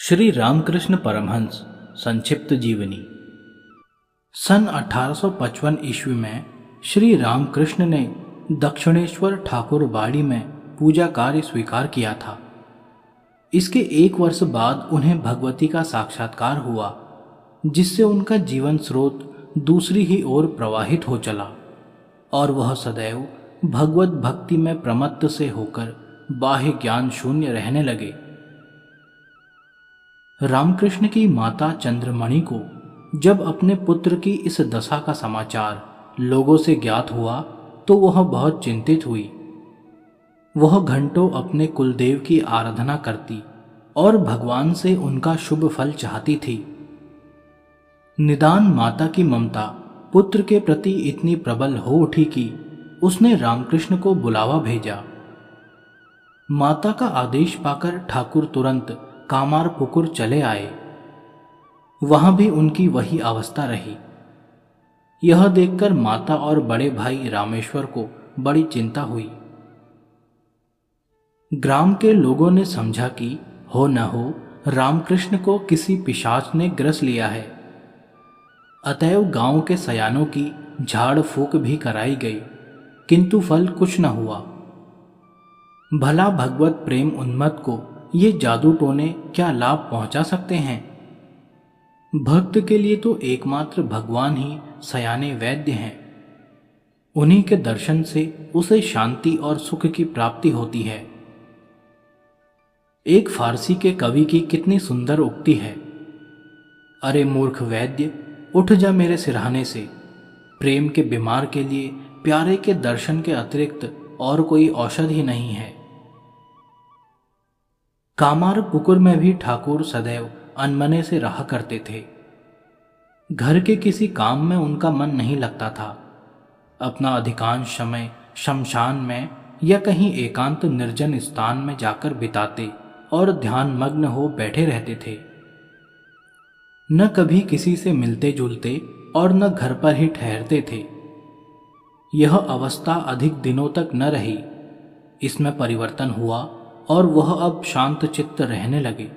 श्री रामकृष्ण परमहंस संक्षिप्त जीवनी। सन 1855 ईस्वी में श्री रामकृष्ण ने दक्षिणेश्वर ठाकुर बाड़ी में पूजा कार्य स्वीकार किया था। इसके एक वर्ष बाद उन्हें भगवती का साक्षात्कार हुआ, जिससे उनका जीवन स्रोत दूसरी ही ओर प्रवाहित हो चला और वह सदैव भगवत भक्ति में प्रमत्त से होकर बाह्य ज्ञान शून्य रहने लगे। रामकृष्ण की माता चंद्रमणि को जब अपने पुत्र की इस दशा का समाचार लोगों से ज्ञात हुआ तो वह बहुत चिंतित हुई। वह घंटों अपने कुलदेव की आराधना करती और भगवान से उनका शुभ फल चाहती थी। निदान माता की ममता पुत्र के प्रति इतनी प्रबल हो उठी कि उसने रामकृष्ण को बुलावा भेजा। माता का आदेश पाकर ठाकुर तुरंत कामार पुकुर चले आए। वहां भी उनकी वही अवस्था रही। यह देखकर माता और बड़े भाई रामेश्वर को बड़ी चिंता हुई। ग्राम के लोगों ने समझा कि हो न हो रामकृष्ण को किसी पिशाच ने ग्रस लिया है। अतएव गांव के सयानों की झाड़ फूक भी कराई गई, किंतु फल कुछ न हुआ। भला भगवत प्रेम उन्मत्त को ये जादू टोने क्या लाभ पहुंचा सकते हैं? भक्त के लिए तो एकमात्र भगवान ही सयाने वैद्य हैं। उन्हीं के दर्शन से उसे शांति और सुख की प्राप्ति होती है। एक फारसी के कवि की कितनी सुंदर उक्ति है, अरे मूर्ख वैद्य उठ जा मेरे सिरहाने से। प्रेम के बीमार के लिए प्यारे के दर्शन के अतिरिक्त और कोई औषधि ही नहीं है। कामार पुकुर में भी ठाकुर सदैव अनमने से रहा करते थे। घर के किसी काम में उनका मन नहीं लगता था। अपना अधिकांश समय शमशान में या कहीं एकांत निर्जन स्थान में जाकर बिताते और ध्यान मग्न हो बैठे रहते थे। न कभी किसी से मिलते जुलते और न घर पर ही ठहरते थे। यह अवस्था अधिक दिनों तक न रही। इसमें परिवर्तन हुआ और वह अब शांत चित्त रहने लगे।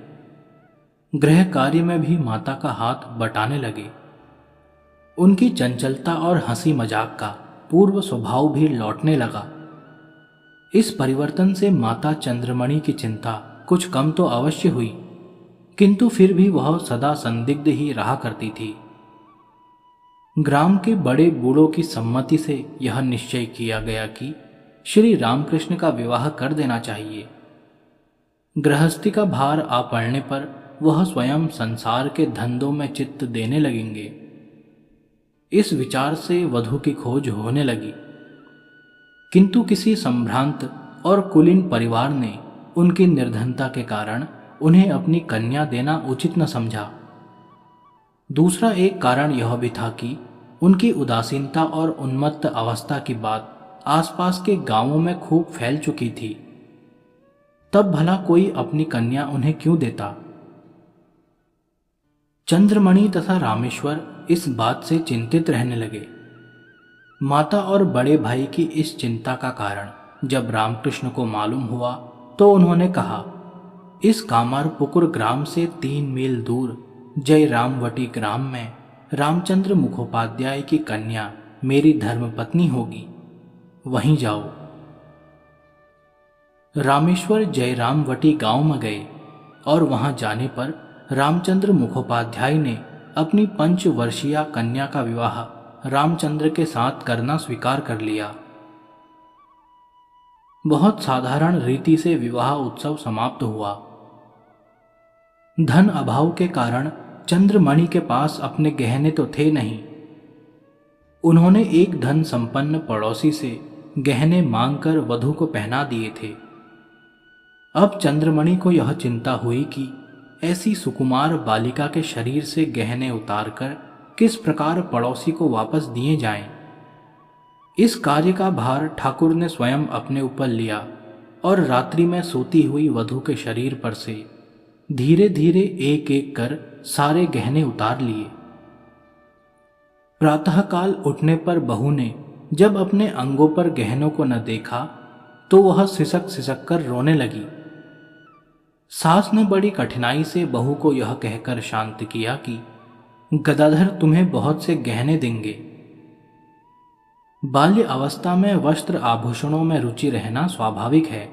गृह कार्य में भी माता का हाथ बटाने लगे। उनकी चंचलता और हंसी मजाक का पूर्व स्वभाव भी लौटने लगा। इस परिवर्तन से माता चंद्रमणि की चिंता कुछ कम तो अवश्य हुई, किंतु फिर भी वह सदा संदिग्ध ही रहा करती थी। ग्राम के बड़े बूढ़ों की सम्मति से यह निश्चय किया गया कि श्री रामकृष्ण का विवाह कर देना चाहिए। गृहस्थी का भार आ पड़ने पर वह स्वयं संसार के धंधों में चित्त देने लगेंगे। इस विचार से वधू की खोज होने लगी, किंतु किसी संभ्रांत और कुलीन परिवार ने उनकी निर्धनता के कारण उन्हें अपनी कन्या देना उचित न समझा। दूसरा एक कारण यह भी था कि उनकी उदासीनता और उन्मत्त अवस्था की बात आसपास के गांवों में खूब फैल चुकी थी। तब भला कोई अपनी कन्या उन्हें क्यों देता? चंद्रमणि तथा रामेश्वर इस बात से चिंतित रहने लगे। माता और बड़े भाई की इस चिंता का कारण जब रामकृष्ण को मालूम हुआ तो उन्होंने कहा, इस कामार पुकुर ग्राम से 3 मील दूर जय रामवटी ग्राम में रामचंद्र मुखोपाध्याय की कन्या मेरी धर्मपत्नी होगी, वहीं जाओ। रामेश्वर जयरामवटी गांव में गए और वहां जाने पर रामचंद्र मुखोपाध्याय ने अपनी 5 वर्षीय कन्या का विवाह रामचंद्र के साथ करना स्वीकार कर लिया। बहुत साधारण रीति से विवाह उत्सव समाप्त हुआ। धन अभाव के कारण चंद्रमणि के पास अपने गहने तो थे नहीं। उन्होंने एक धन संपन्न पड़ोसी से गहने मांगकर वधू को पहना दिए थे। अब चंद्रमणि को यह चिंता हुई कि ऐसी सुकुमार बालिका के शरीर से गहने उतारकर किस प्रकार पड़ोसी को वापस दिए जाएं। इस कार्य का भार ठाकुर ने स्वयं अपने ऊपर लिया और रात्रि में सोती हुई वधू के शरीर पर से धीरे धीरे एक एक कर सारे गहने उतार लिए। प्रातःकाल उठने पर बहू ने जब अपने अंगों पर गहनों को न देखा तो वह सिसक सिसक कर रोने लगी। सास ने बड़ी कठिनाई से बहू को यह कहकर शांत किया कि गदाधर तुम्हें बहुत से गहने देंगे। बाल्य अवस्था में वस्त्र आभूषणों में रुचि रहना स्वाभाविक है,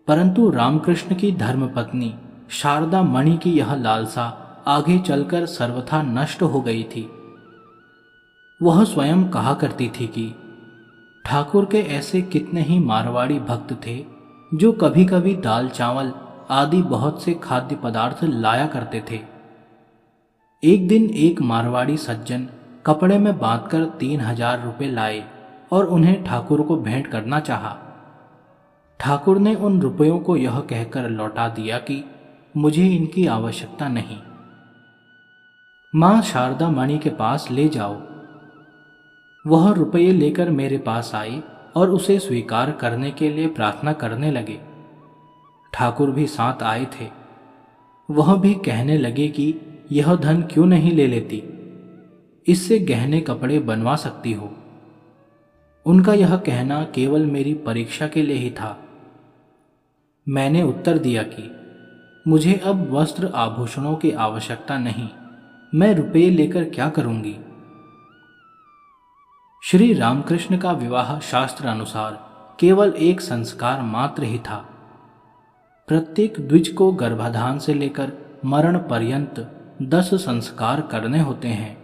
परंतु रामकृष्ण की धर्मपत्नी शारदा मणि की यह लालसा आगे चलकर सर्वथा नष्ट हो गई थी। वह स्वयं कहा करती थी कि ठाकुर के ऐसे कितने ही मारवाड़ी भक्त थे जो कभी कभी दाल चावल आदि बहुत से खाद्य पदार्थ लाया करते थे। एक दिन एक मारवाड़ी सज्जन कपड़े में बांधकर 3000 रुपये लाए और उन्हें ठाकुर को भेंट करना चाहा। ठाकुर ने उन रुपयों को यह कहकर लौटा दिया कि मुझे इनकी आवश्यकता नहीं, मां शारदा मणि के पास ले जाओ। वह रुपये लेकर मेरे पास आए और उसे स्वीकार करने के लिए प्रार्थना करने लगे। ठाकुर भी साथ आए थे। वह भी कहने लगे कि यह धन क्यों नहीं ले लेती, इससे गहने कपड़े बनवा सकती हो। उनका यह कहना केवल मेरी परीक्षा के लिए ही था। मैंने उत्तर दिया कि मुझे अब वस्त्र आभूषणों की आवश्यकता नहीं, मैं रुपये लेकर क्या करूंगी। श्री रामकृष्ण का विवाह शास्त्र अनुसार केवल एक संस्कार मात्र ही था। प्रत्येक द्विज को गर्भाधान से लेकर मरण पर्यंत 10 संस्कार करने होते हैं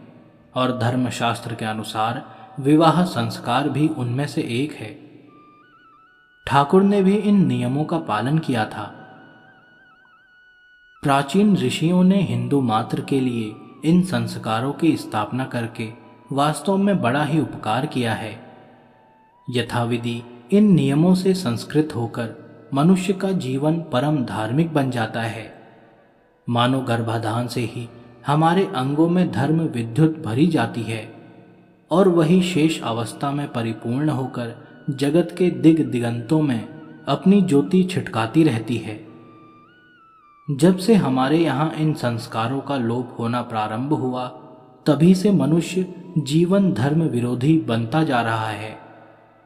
और धर्मशास्त्र के अनुसार विवाह संस्कार भी उनमें से एक है। ठाकुर ने भी इन नियमों का पालन किया था। प्राचीन ऋषियों ने हिंदू मात्र के लिए इन संस्कारों की स्थापना करके वास्तव में बड़ा ही उपकार किया है। यथाविधि इन नियमों से संस्कृत होकर मनुष्य का जीवन परम धार्मिक बन जाता है। मानो गर्भाधान से ही हमारे अंगों में धर्म विद्युत भरी जाती है और वही शेष अवस्था में परिपूर्ण होकर जगत के दिग दिगंतों में अपनी ज्योति छिटकाती रहती है। जब से हमारे यहाँ इन संस्कारों का लोप होना प्रारंभ हुआ, तभी से मनुष्य जीवन धर्म विरोधी बनता जा रहा है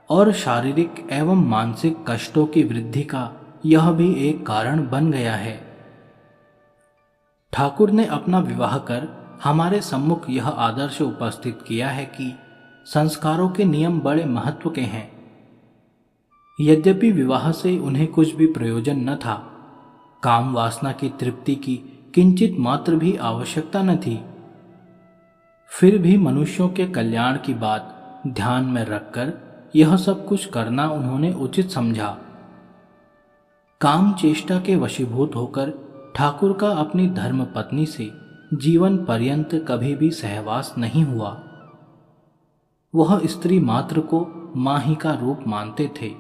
और शारीरिक एवं मानसिक कष्टों की वृद्धि का यह भी एक कारण बन गया है। ठाकुर ने अपना विवाह कर हमारे सम्मुख यह आदर्श उपस्थित किया है कि संस्कारों के नियम बड़े महत्व के हैं। यद्यपि विवाह से उन्हें कुछ भी प्रयोजन न था, काम वासना की तृप्ति की किंचित मात्र भी आवश्यकता न थी, फिर भी मनुष्यों के कल्याण की बात ध्यान में रखकर यह सब कुछ करना उन्होंने उचित समझा। काम चेष्टा के वशीभूत होकर ठाकुर का अपनी धर्म पत्नी से जीवन पर्यंत कभी भी सहवास नहीं हुआ। वह स्त्री मात्र को मां ही का रूप मानते थे।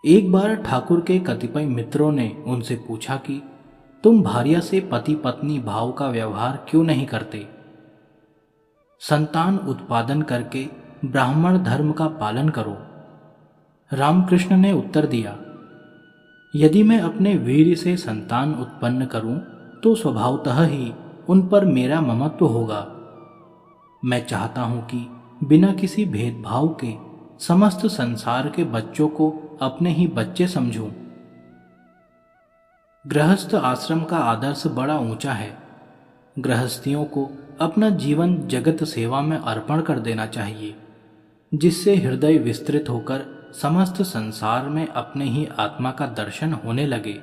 एक बार ठाकुर के कतिपय मित्रों ने उनसे पूछा कि तुम भार्या से पति पत्नी भाव का व्यवहार क्यों नहीं करते, संतान उत्पादन करके ब्राह्मण धर्म का पालन करो। रामकृष्ण ने उत्तर दिया, यदि मैं अपने वीर्य से संतान उत्पन्न करूं तो स्वभावतः ही उन पर मेरा ममत्व होगा। मैं चाहता हूं कि बिना किसी भेदभाव के समस्त संसार के बच्चों को अपने ही बच्चे समझूं। गृहस्थ आश्रम का आदर्श बड़ा ऊंचा है। गृहस्थियों को अपना जीवन जगत सेवा में अर्पण कर देना चाहिए, जिससे हृदय विस्तृत होकर समस्त संसार में अपने ही आत्मा का दर्शन होने लगे।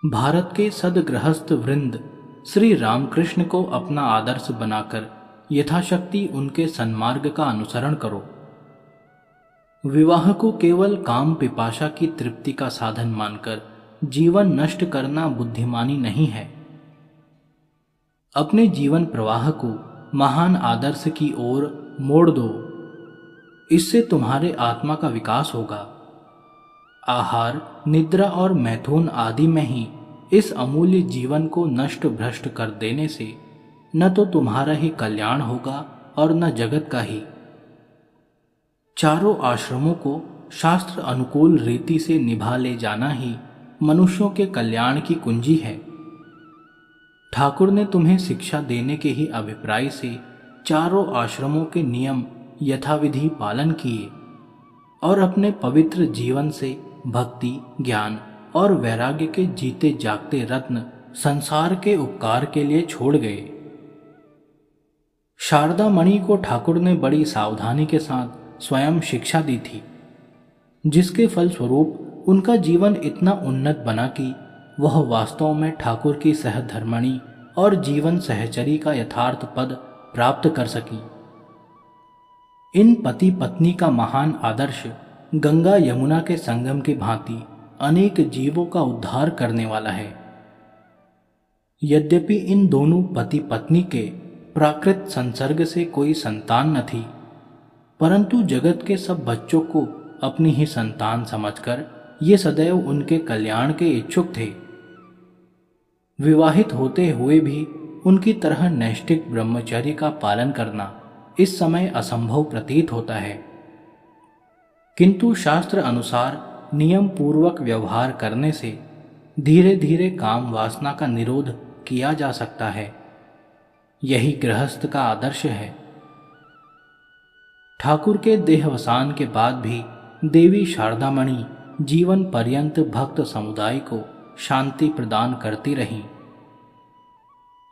भारत के सदगृहस्थ वृंद श्री रामकृष्ण को अपना आदर्श बनाकर यथाशक्ति उनके सन्मार्ग का अनुसरण करो। विवाह को केवल काम पिपाशा की तृप्ति का साधन मानकर जीवन नष्ट करना बुद्धिमानी नहीं है। अपने जीवन प्रवाह को महान आदर्श की ओर मोड़ दो, इससे तुम्हारे आत्मा का विकास होगा। आहार, निद्रा और मैथुन आदि में ही इस अमूल्य जीवन को नष्ट भ्रष्ट कर देने से न तो तुम्हारा ही कल्याण होगा और न जगत का ही। चारों आश्रमों को शास्त्र अनुकूल रीति से निभा ले जाना ही मनुष्यों के कल्याण की कुंजी है। ठाकुर ने तुम्हें शिक्षा देने के ही अभिप्राय से चारों आश्रमों के नियम यथाविधि पालन किए और अपने पवित्र जीवन से भक्ति, ज्ञान और वैराग्य के जीते जागते रत्न संसार के उपकार के लिए छोड़ गए। शारदा मणि को ठाकुर ने बड़ी सावधानी के साथ स्वयं शिक्षा दी थी, जिसके फलस्वरूप उनका जीवन इतना उन्नत बना कि वह वास्तव में ठाकुर की सहधर्मणी और जीवन सहचरी का यथार्थ पद प्राप्त कर सकी। इन पति पत्नी का महान आदर्श गंगा यमुना के संगम की भांति अनेक जीवों का उद्धार करने वाला है। यद्यपि इन दोनों पति पत्नी के प्राकृत संसर्ग से कोई संतान न थी, परंतु जगत के सब बच्चों को अपनी ही संतान समझकर ये सदैव उनके कल्याण के इच्छुक थे। विवाहित होते हुए भी उनकी तरह नैष्ठिक ब्रह्मचर्य का पालन करना इस समय असंभव प्रतीत होता है, किंतु शास्त्र अनुसार नियम पूर्वक व्यवहार करने से धीरे धीरे काम वासना का निरोध किया जा सकता है। यही गृहस्थ का आदर्श है। ठाकुर के देहावसान के बाद भी देवी शारदामणि जीवन पर्यंत भक्त समुदाय को शांति प्रदान करती रहीं।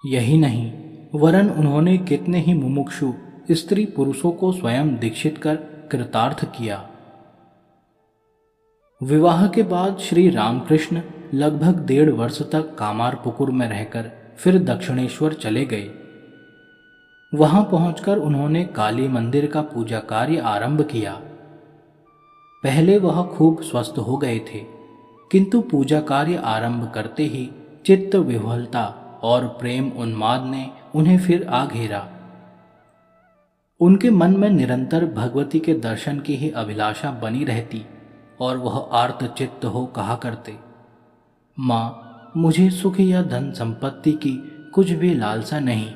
यही नहीं, वरन उन्होंने कितने ही मुमुक्षु स्त्री पुरुषों को स्वयं दीक्षित कर कृतार्थ किया। विवाह के बाद श्री रामकृष्ण लगभग 1.5 वर्ष तक कामारपुकुर में रहकर फिर दक्षिणेश्वर चले गए। वहां पहुंचकर उन्होंने काली मंदिर का पूजा कार्य आरंभ किया। पहले वह खूब स्वस्थ हो गए थे, किंतु पूजा कार्य आरंभ करते ही चित्त विह्वलता और प्रेम उन्माद ने उन्हें फिर आ घेरा। उनके मन में निरंतर भगवती के दर्शन की ही अभिलाषा बनी रहती और वह आर्त चित्त हो कहा करते, माँ, मुझे सुख या धन संपत्ति की कुछ भी लालसा नहीं,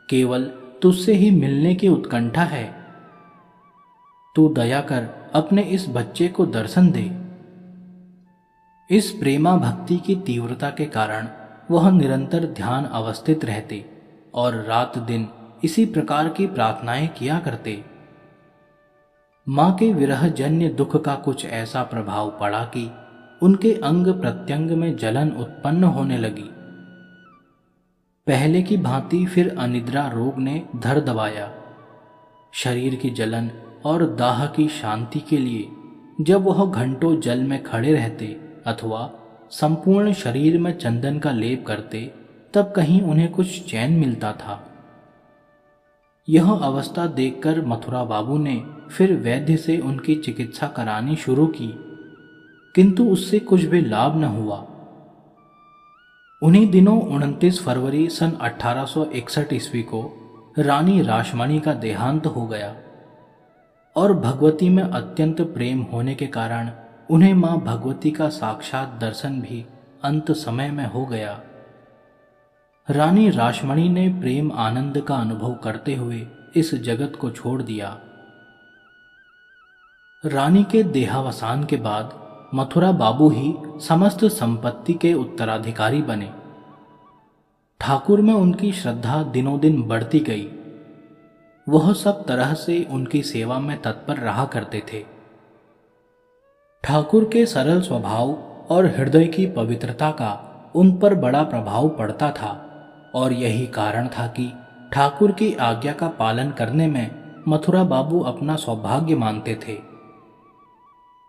केवल तुझसे ही मिलने की उत्कंठा है। तू दया कर अपने इस बच्चे को दर्शन दे। इस प्रेमा भक्ति की तीव्रता के कारण वह निरंतर ध्यान अवस्थित रहते और रात दिन इसी प्रकार की प्रार्थनाएं किया करते। मां के विरह जन्य दुख का कुछ ऐसा प्रभाव पड़ा कि उनके अंग प्रत्यंग में जलन उत्पन्न होने लगी। पहले की भांति फिर अनिद्रा रोग ने धर दबाया। शरीर की जलन और दाह की शांति के लिए जब वह घंटों जल में खड़े रहते अथवा संपूर्ण शरीर में चंदन का लेप करते, तब कहीं उन्हें कुछ चैन मिलता था। यह अवस्था देखकर मथुरा बाबू ने फिर वैद्य से उनकी चिकित्सा करानी शुरू की, किंतु उससे कुछ भी लाभ न हुआ। उन्हीं दिनों 29 फरवरी सन 1861 ईस्वी को रानी रासमणी का देहांत हो गया और भगवती में अत्यंत प्रेम होने के कारण उन्हें मां भगवती का साक्षात दर्शन भी अंत समय में हो गया। रानी रासमणी ने प्रेम आनंद का अनुभव करते हुए इस जगत को छोड़ दिया। रानी के देहावसान के बाद मथुरा बाबू ही समस्त संपत्ति के उत्तराधिकारी बने। ठाकुर में उनकी श्रद्धा दिनों दिन बढ़ती गई। वह सब तरह से उनकी सेवा में तत्पर रहा करते थे। ठाकुर के सरल स्वभाव और हृदय की पवित्रता का उन पर बड़ा प्रभाव पड़ता था और यही कारण था कि ठाकुर की आज्ञा का पालन करने में मथुरा बाबू अपना सौभाग्य मानते थे।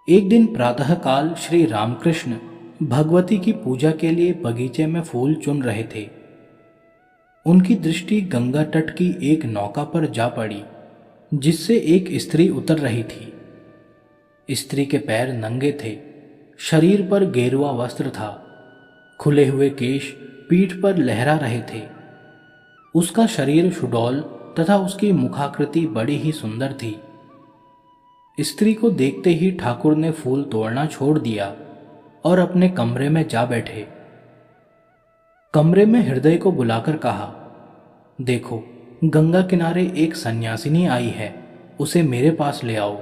एक दिन प्रातःकाल श्री रामकृष्ण भगवती की पूजा के लिए बगीचे में फूल चुन रहे थे। उनकी दृष्टि गंगा तट की एक नौका पर जा पड़ी, जिससे एक स्त्री उतर रही थी। स्त्री के पैर नंगे थे, शरीर पर गेरुआ वस्त्र था, खुले हुए केश पीठ पर लहरा रहे थे। उसका शरीर सुडौल तथा उसकी मुखाकृति बड़ी ही सुंदर थी। स्त्री को देखते ही ठाकुर ने फूल तोड़ना छोड़ दिया और अपने कमरे में जा बैठे। कमरे में हृदय को बुलाकर कहा, देखो, गंगा किनारे एक सन्यासिनी आई है, उसे मेरे पास ले आओ।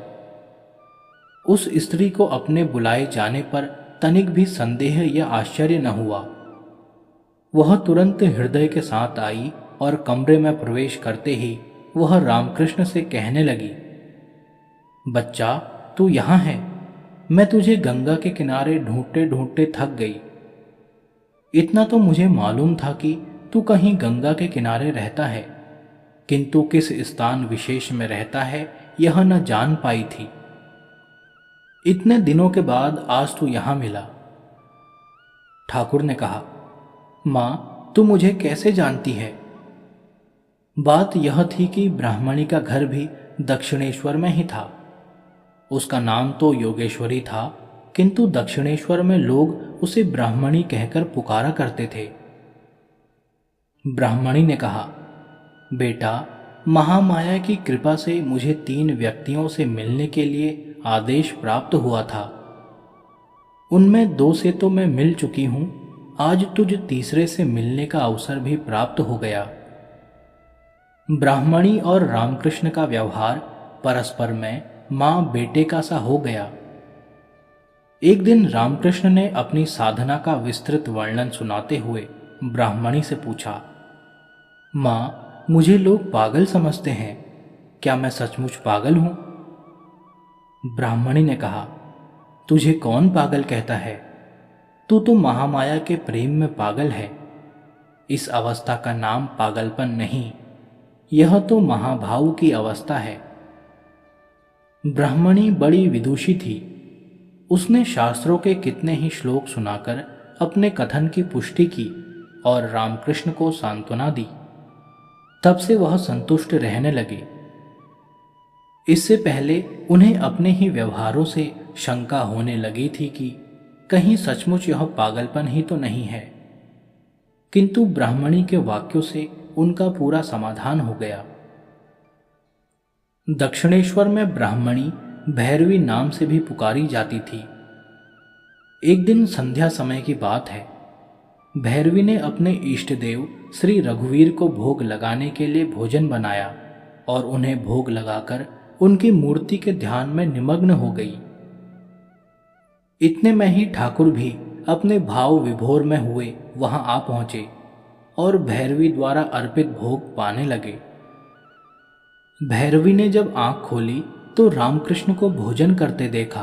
उस स्त्री को अपने बुलाए जाने पर तनिक भी संदेह या आश्चर्य न हुआ। वह तुरंत हृदय के साथ आई और कमरे में प्रवेश करते ही वह रामकृष्ण से कहने लगी, बच्चा, तू यहाँ है? मैं तुझे गंगा के किनारे ढूंढते ढूंढते थक गई। इतना तो मुझे मालूम था कि तू कहीं गंगा के किनारे रहता है, किंतु किस स्थान विशेष में रहता है यह न जान पाई थी। इतने दिनों के बाद आज तू यहां मिला। ठाकुर ने कहा, मां, तू मुझे कैसे जानती है? बात यह थी कि ब्राह्मणी का घर भी दक्षिणेश्वर में ही था। उसका नाम तो योगेश्वरी था, किंतु दक्षिणेश्वर में लोग उसे ब्राह्मणी कहकर पुकारा करते थे। ब्राह्मणी ने कहा, बेटा, महामाया की कृपा से मुझे 3 व्यक्तियों से मिलने के लिए आदेश प्राप्त हुआ था। उनमें 2 से तो मैं मिल चुकी हूं, आज तुझ तीसरे से मिलने का अवसर भी प्राप्त हो गया। ब्राह्मणी और रामकृष्ण का व्यवहार परस्पर में मां बेटे का सा हो गया। एक दिन रामकृष्ण ने अपनी साधना का विस्तृत वर्णन सुनाते हुए ब्राह्मणी से पूछा, मां, मुझे लोग पागल समझते हैं, क्या मैं सचमुच पागल हूं? ब्राह्मणी ने कहा, तुझे कौन पागल कहता है? तू तो महामाया के प्रेम में पागल है। इस अवस्था का नाम पागलपन नहीं, यह तो महाभाव की अवस्था है। ब्राह्मणी बड़ी विदुषी थी। उसने शास्त्रों के कितने ही श्लोक सुनाकर अपने कथन की पुष्टि की और रामकृष्ण को सांत्वना दी। तब से वह संतुष्ट रहने लगे। इससे पहले उन्हें अपने ही व्यवहारों से शंका होने लगी थी कि कहीं सचमुच यह पागलपन ही तो नहीं है, किंतु ब्राह्मणी के वाक्यों से उनका पूरा समाधान हो गया। दक्षिणेश्वर में ब्राह्मणी भैरवी नाम से भी पुकारी जाती थी। एक दिन संध्या समय की बात है। भैरवी ने अपने इष्ट देव श्री रघुवीर को भोग लगाने के लिए भोजन बनाया और उन्हें भोग लगाकर उनकी मूर्ति के ध्यान में निमग्न हो गई। इतने में ही ठाकुर भी अपने भाव विभोर में हुए वहां आ पहुंचे और भैरवी द्वारा अर्पित भोग पाने लगे। भैरवी ने जब आंख खोली तो रामकृष्ण को भोजन करते देखा।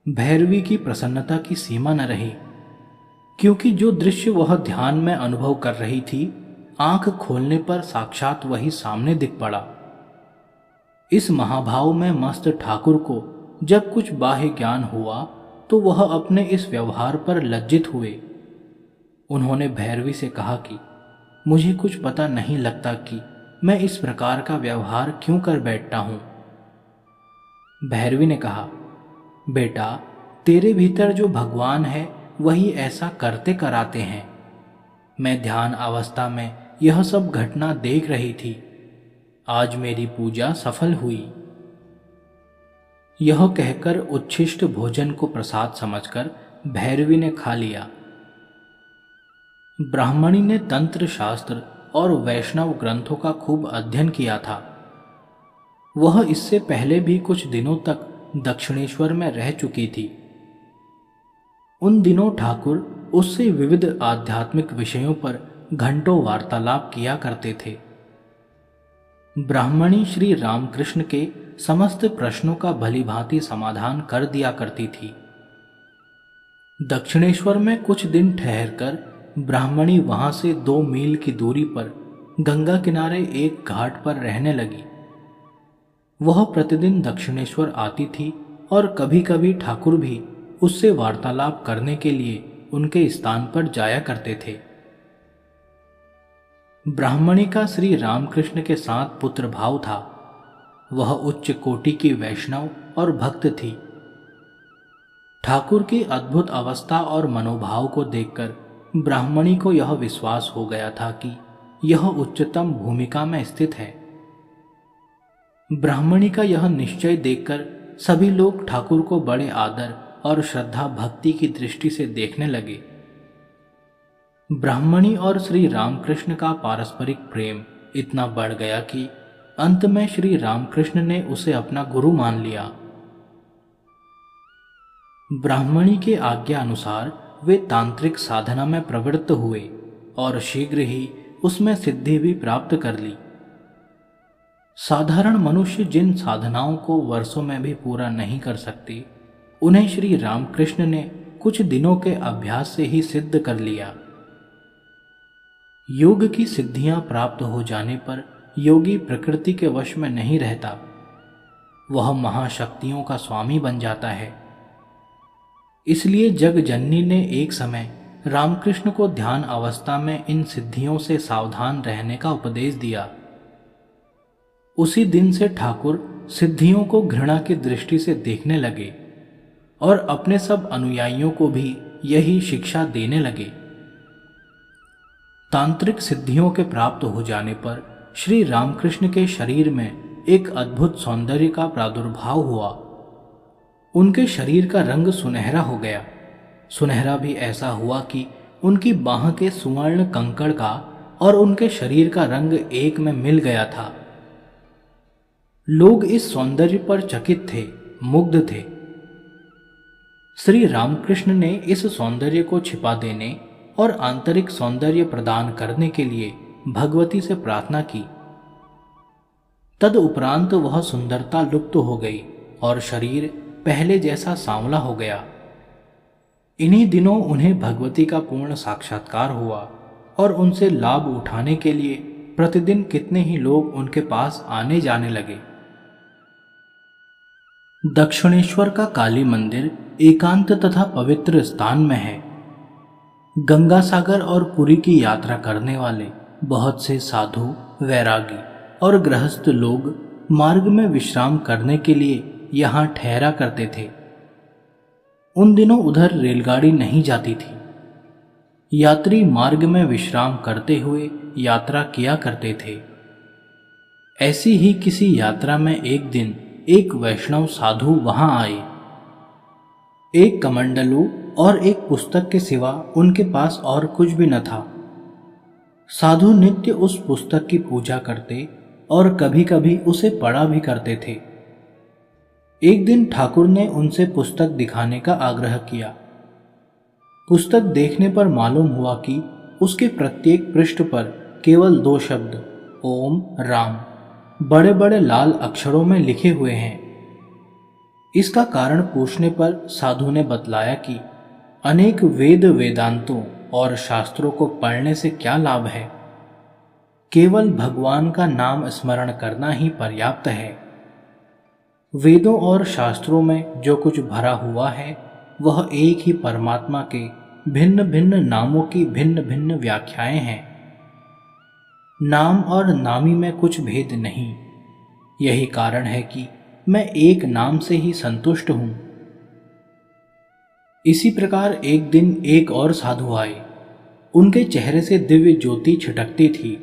भैरवी की प्रसन्नता की सीमा न रही, क्योंकि जो दृश्य वह ध्यान में अनुभव कर रही थी, आंख खोलने पर साक्षात वही सामने दिख पड़ा। इस महाभाव में मस्त ठाकुर को जब कुछ बाह्य ज्ञान हुआ तो वह अपने इस व्यवहार पर लज्जित हुए। उन्होंने भैरवी से कहा कि मुझे कुछ पता नहीं लगता कि मैं इस प्रकार का व्यवहार क्यों कर बैठता हूं। भैरवी ने कहा, बेटा, तेरे भीतर जो भगवान है वही ऐसा करते कराते हैं। मैं ध्यान अवस्था में यह सब घटना देख रही थी। आज मेरी पूजा सफल हुई। यह कहकर उच्छिष्ट भोजन को प्रसाद समझकर भैरवी ने खा लिया। ब्राह्मणी ने तंत्र शास्त्र और वैष्णव ग्रंथों का खूब अध्ययन किया था। वह इससे पहले भी कुछ दिनों तक दक्षिणेश्वर में रह चुकी थी। उन दिनों ठाकुर उससे विविध आध्यात्मिक विषयों पर घंटों वार्तालाप किया करते थे। ब्राह्मणी श्री रामकृष्ण के समस्त प्रश्नों का भलीभांति समाधान कर दिया करती थी। दक्षिणेश्वर में कुछ दिन ठहरकर ब्राह्मणी वहां से 2 मील की दूरी पर गंगा किनारे एक घाट पर रहने लगी। वह प्रतिदिन दक्षिणेश्वर आती थी और कभी कभी ठाकुर भी उससे वार्तालाप करने के लिए उनके स्थान पर जाया करते थे। ब्राह्मणी का श्री रामकृष्ण के साथ पुत्र भाव था। वह उच्च कोटि की वैष्णव और भक्त थी। ठाकुर की अद्भुत अवस्था और मनोभाव को देखकर ब्राह्मणी को यह विश्वास हो गया था कि यह उच्चतम भूमिका में स्थित है। ब्राह्मणी का यह निश्चय देखकर सभी लोग ठाकुर को बड़े आदर और श्रद्धा भक्ति की दृष्टि से देखने लगे। ब्राह्मणी और श्री रामकृष्ण का पारस्परिक प्रेम इतना बढ़ गया कि अंत में श्री रामकृष्ण ने उसे अपना गुरु मान लिया। ब्राह्मणी के आज्ञा अनुसार वे तांत्रिक साधना में प्रवृत्त हुए और शीघ्र ही उसमें सिद्धि भी प्राप्त कर ली। साधारण मनुष्य जिन साधनाओं को वर्षों में भी पूरा नहीं कर सकती, उन्हें श्री रामकृष्ण ने कुछ दिनों के अभ्यास से ही सिद्ध कर लिया। योग की सिद्धियां प्राप्त हो जाने पर योगी प्रकृति के वश में नहीं रहता, वह महाशक्तियों का स्वामी बन जाता है। इसलिए जगजननी ने एक समय रामकृष्ण को ध्यान अवस्था में इन सिद्धियों से सावधान रहने का उपदेश दिया। उसी दिन से ठाकुर सिद्धियों को घृणा की दृष्टि से देखने लगे और अपने सब अनुयायियों को भी यही शिक्षा देने लगे। तांत्रिक सिद्धियों के प्राप्त हो जाने पर श्री रामकृष्ण के शरीर में एक अद्भुत सौंदर्य का प्रादुर्भाव हुआ। उनके शरीर का रंग सुनहरा हो गया। सुनहरा भी ऐसा हुआ कि उनकी बाह के सुवर्ण कंकड़ का और उनके शरीर का रंग एक में मिल गया था। लोग इस सौंदर्य पर चकित थे, मुग्ध थे। श्री रामकृष्ण ने इस सौंदर्य को छिपा देने और आंतरिक सौंदर्य प्रदान करने के लिए भगवती से प्रार्थना की। तदुपरांत वह सुंदरता लुप्त हो गई और शरीर पहले जैसा सांवला हो गया। इन्हीं दिनों उन्हें भगवती का पूर्ण साक्षात्कार हुआ और उनसे लाभ उठाने के लिए प्रतिदिन कितने ही लोग उनके पास आने जाने लगे। दक्षिणेश्वर का काली मंदिर एकांत तथा पवित्र स्थान में है। गंगा सागर और पुरी की यात्रा करने वाले बहुत से साधु, वैरागी और गृहस्थ लोग मार्ग में विश्राम करने के लिए यहाँ ठहरा करते थे। उन दिनों उधर रेलगाड़ी नहीं जाती थी। यात्री मार्ग में विश्राम करते हुए यात्रा किया करते थे। ऐसी ही किसी यात्रा में एक दिन एक वैष्णव साधु वहां आए। एक कमंडलू और एक पुस्तक के सिवा उनके पास और कुछ भी न था। साधु नित्य उस पुस्तक की पूजा करते और कभी कभी उसे पढ़ा भी करते थे। एक दिन ठाकुर ने उनसे पुस्तक दिखाने का आग्रह किया। पुस्तक देखने पर मालूम हुआ कि उसके प्रत्येक पृष्ठ पर केवल 2 शब्द ओम राम बड़े बड़े लाल अक्षरों में लिखे हुए हैं। इसका कारण पूछने पर साधु ने बतलाया कि अनेक वेद वेदांतों और शास्त्रों को पढ़ने से क्या लाभ है, केवल भगवान का नाम स्मरण करना ही पर्याप्त है। वेदों और शास्त्रों में जो कुछ भरा हुआ है वह एक ही परमात्मा के भिन्न भिन्न नामों की भिन्न भिन्न व्याख्याएं हैं। नाम और नामी में कुछ भेद नहीं। यही कारण है कि मैं एक नाम से ही संतुष्ट हूं। इसी प्रकार एक दिन एक और साधु आए। उनके चेहरे से दिव्य ज्योति छिटकती थी।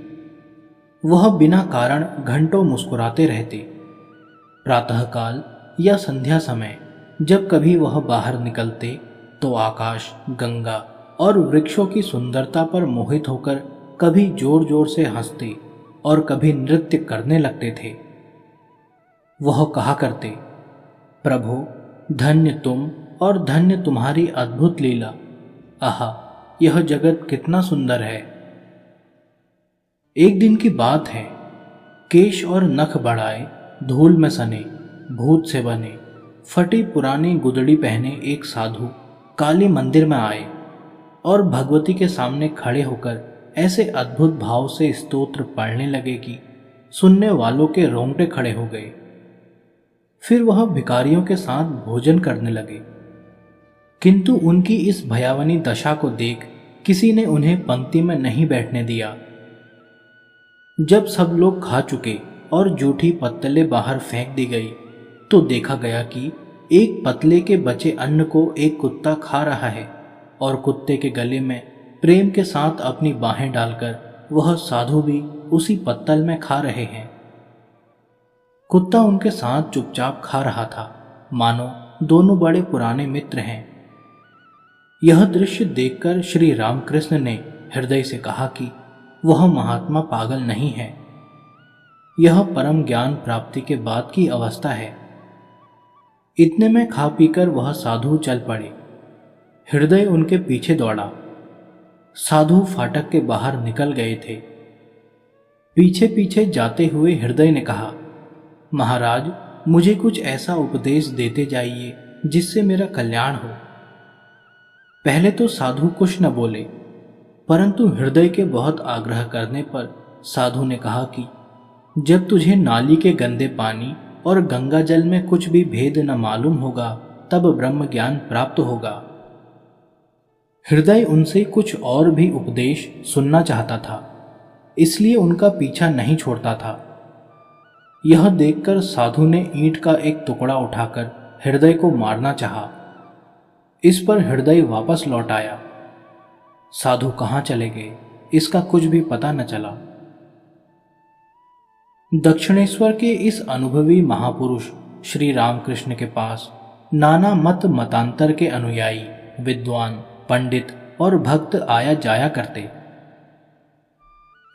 वह बिना कारण घंटों मुस्कुराते रहते। प्रातःकाल या संध्या समय जब कभी वह बाहर निकलते तो आकाश, गंगा और वृक्षों की सुंदरता पर मोहित होकर कभी जोर जोर से हंसते और कभी नृत्य करने लगते थे। वह कहा करते, प्रभु धन्य तुम और धन्य तुम्हारी अद्भुत लीला। आहा, यह जगत कितना सुंदर है। एक दिन की बात है, केश और नख बढ़ाए, धूल में सने, भूत से बने, फटी पुरानी गुदड़ी पहने एक साधु काली मंदिर में आए और भगवती के सामने खड़े होकर ऐसे अद्भुत भाव से स्तोत्र पढ़ने लगे कि सुनने वालों के रोंगटे खड़े हो गए। फिर वह भिखारियों के साथ भोजन करने लगे, किंतु उनकी इस भयावनी दशा को देख किसी ने उन्हें पंक्ति में नहीं बैठने दिया। जब सब लोग खा चुके और जूठी पत्तलें बाहर फेंक दी गई तो देखा गया कि एक पतले के बचे अन्न को एक कुत्ता खा रहा है और कुत्ते के गले में प्रेम के साथ अपनी बाहें डालकर वह साधु भी उसी पत्तल में खा रहे हैं। कुत्ता उनके साथ चुपचाप खा रहा था, मानो दोनों बड़े पुराने मित्र हैं। यह दृश्य देखकर श्री रामकृष्ण ने हृदय से कहा कि वह महात्मा पागल नहीं है। यह परम ज्ञान प्राप्ति के बाद की अवस्था है। इतने में खा पीकर वह साधु चल पड़े। हृदय उनके पीछे दौड़ा। साधु फाटक के बाहर निकल गए थे। पीछे पीछे जाते हुए हृदय ने कहा, महाराज मुझे कुछ ऐसा उपदेश देते जाइए जिससे मेरा कल्याण हो। पहले तो साधु कुछ न बोले, परंतु हृदय के बहुत आग्रह करने पर साधु ने कहा कि जब तुझे नाली के गंदे पानी और गंगा जल में कुछ भी भेद न मालूम होगा तब ब्रह्म ज्ञान प्राप्त होगा। हृदय उनसे कुछ और भी उपदेश सुनना चाहता था, इसलिए उनका पीछा नहीं छोड़ता था। यह देखकर साधु ने ईंट का एक टुकड़ा उठाकर हृदय को मारना चाहा। इस पर हृदय वापस लौट आया। साधु कहाँ चले गए इसका कुछ भी पता न चला। दक्षिणेश्वर के इस अनुभवी महापुरुष श्री रामकृष्ण के पास नाना मत मतांतर के अनुयायी, विद्वान, पंडित और भक्त आया जाया करते।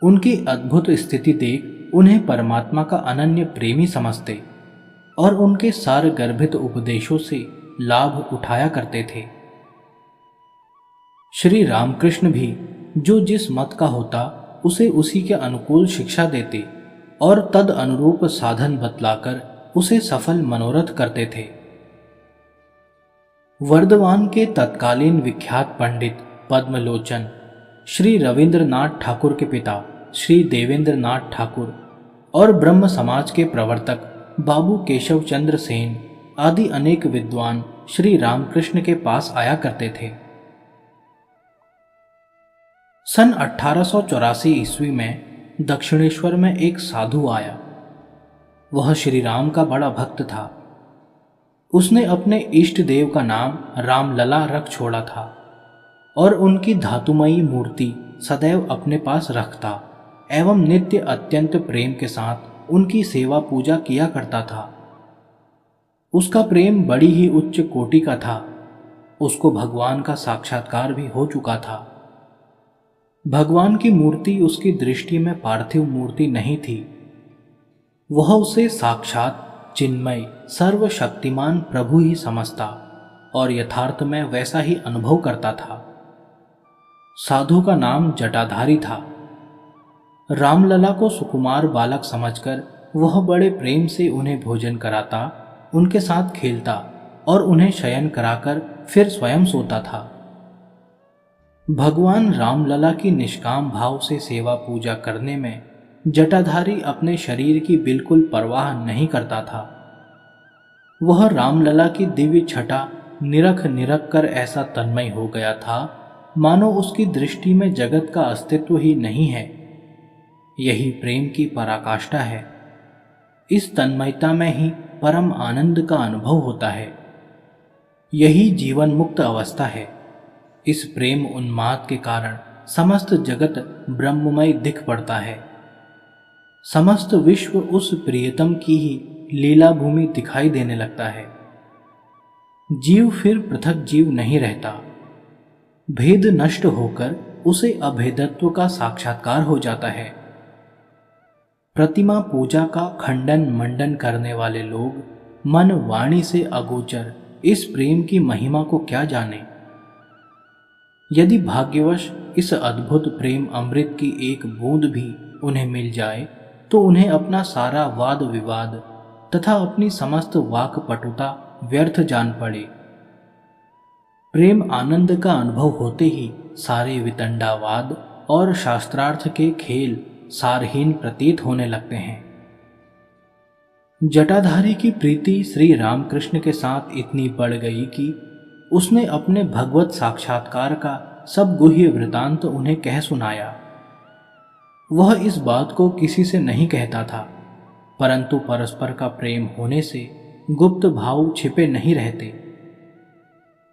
उनकी अद्भुत स्थिति देख उन्हें परमात्मा का अनन्य प्रेमी समझते और उनके सार गर्भित उपदेशों से लाभ उठाया करते थे। श्री रामकृष्ण भी जो जिस मत का होता उसे उसी के अनुकूल शिक्षा देते और तद अनुरूप साधन बतलाकर उसे सफल मनोरथ करते थे। वर्धमान के तत्कालीन विख्यात पंडित पद्मलोचन श्री रविंद्रनाथ ठाकुर के पिता श्री देवेंद्रनाथ ठाकुर और ब्रह्म समाज के प्रवर्तक बाबू केशव चंद्र सेन आदि अनेक विद्वान श्री रामकृष्ण के पास आया करते थे। सन 1884 ईस्वी में दक्षिणेश्वर में एक साधु आया। वह श्री राम का बड़ा भक्त था। उसने अपने इष्ट देव का नाम रामलला रख छोड़ा था और उनकी धातुमयी मूर्ति सदैव अपने पास रखता एवं नित्य अत्यंत प्रेम के साथ उनकी सेवा पूजा किया करता था। उसका प्रेम बड़ी ही उच्च कोटि का था। उसको भगवान का साक्षात्कार भी हो चुका था। भगवान की मूर्ति उसकी दृष्टि में पार्थिव मूर्ति नहीं थी। वह उसे साक्षात चिन्मय सर्वशक्तिमान प्रभु ही समझता और यथार्थ में वैसा ही अनुभव करता था। साधु का नाम जटाधारी था। रामलला को सुकुमार बालक समझकर वह बड़े प्रेम से उन्हें भोजन कराता, उनके साथ खेलता और उन्हें शयन कराकर फिर स्वयं सोता था। भगवान रामलला की निष्काम भाव से सेवा पूजा करने में जटाधारी अपने शरीर की बिल्कुल परवाह नहीं करता था। वह रामलला की दिव्य छटा निरख निरख कर ऐसा तन्मय हो गया था मानो उसकी दृष्टि में जगत का अस्तित्व ही नहीं है। यही प्रेम की पराकाष्ठा है। इस तन्मयता में ही परम आनंद का अनुभव होता है। यही जीवन मुक्त अवस्था है। इस प्रेम उन्माद के कारण समस्त जगत ब्रह्ममय दिख पड़ता है। समस्त विश्व उस प्रियतम की ही लीला भूमि दिखाई देने लगता है। जीव फिर पृथक जीव नहीं रहता। भेद नष्ट होकर उसे अभेदत्व का साक्षात्कार हो जाता है। प्रतिमा पूजा का खंडन मंडन करने वाले लोग मन वाणी से अगोचर इस प्रेम की महिमा को क्या जाने। यदि भाग्यवश इस अद्भुत प्रेम अमृत की एक बूंद भी उन्हें मिल जाए तो उन्हें अपना सारा वाद विवाद तथा अपनी समस्त वाक पटुता व्यर्थ जान पड़े। प्रेम आनंद का अनुभव होते ही सारे वितंडावाद और शास्त्रार्थ के खेल सारहीन प्रतीत होने लगते हैं। जटाधारी की प्रीति श्री रामकृष्ण के साथ इतनी बढ़ गई कि उसने अपने भगवत साक्षात्कार का सब गुह्य वृतांत उन्हें कह सुनाया। वह इस बात को किसी से नहीं कहता था, परंतु परस्पर का प्रेम होने से गुप्त भाव छिपे नहीं रहते।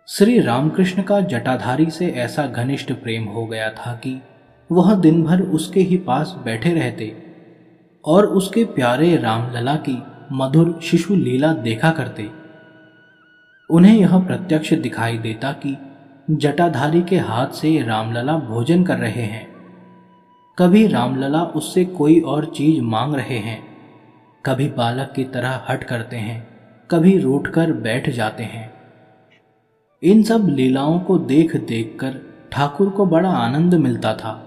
श्री रामकृष्ण का जटाधारी से ऐसा घनिष्ठ प्रेम हो गया था कि वह दिन भर उसके ही पास बैठे रहते और उसके प्यारे रामलला की मधुर शिशु लीला देखा करते। उन्हें यह प्रत्यक्ष दिखाई देता कि जटाधारी के हाथ से रामलला भोजन कर रहे हैं। कभी रामलला उससे कोई और चीज मांग रहे हैं, कभी बालक की तरह हट करते हैं, कभी रूठकर बैठ जाते हैं। इन सब लीलाओं को देख देख कर ठाकुर को बड़ा आनंद मिलता था।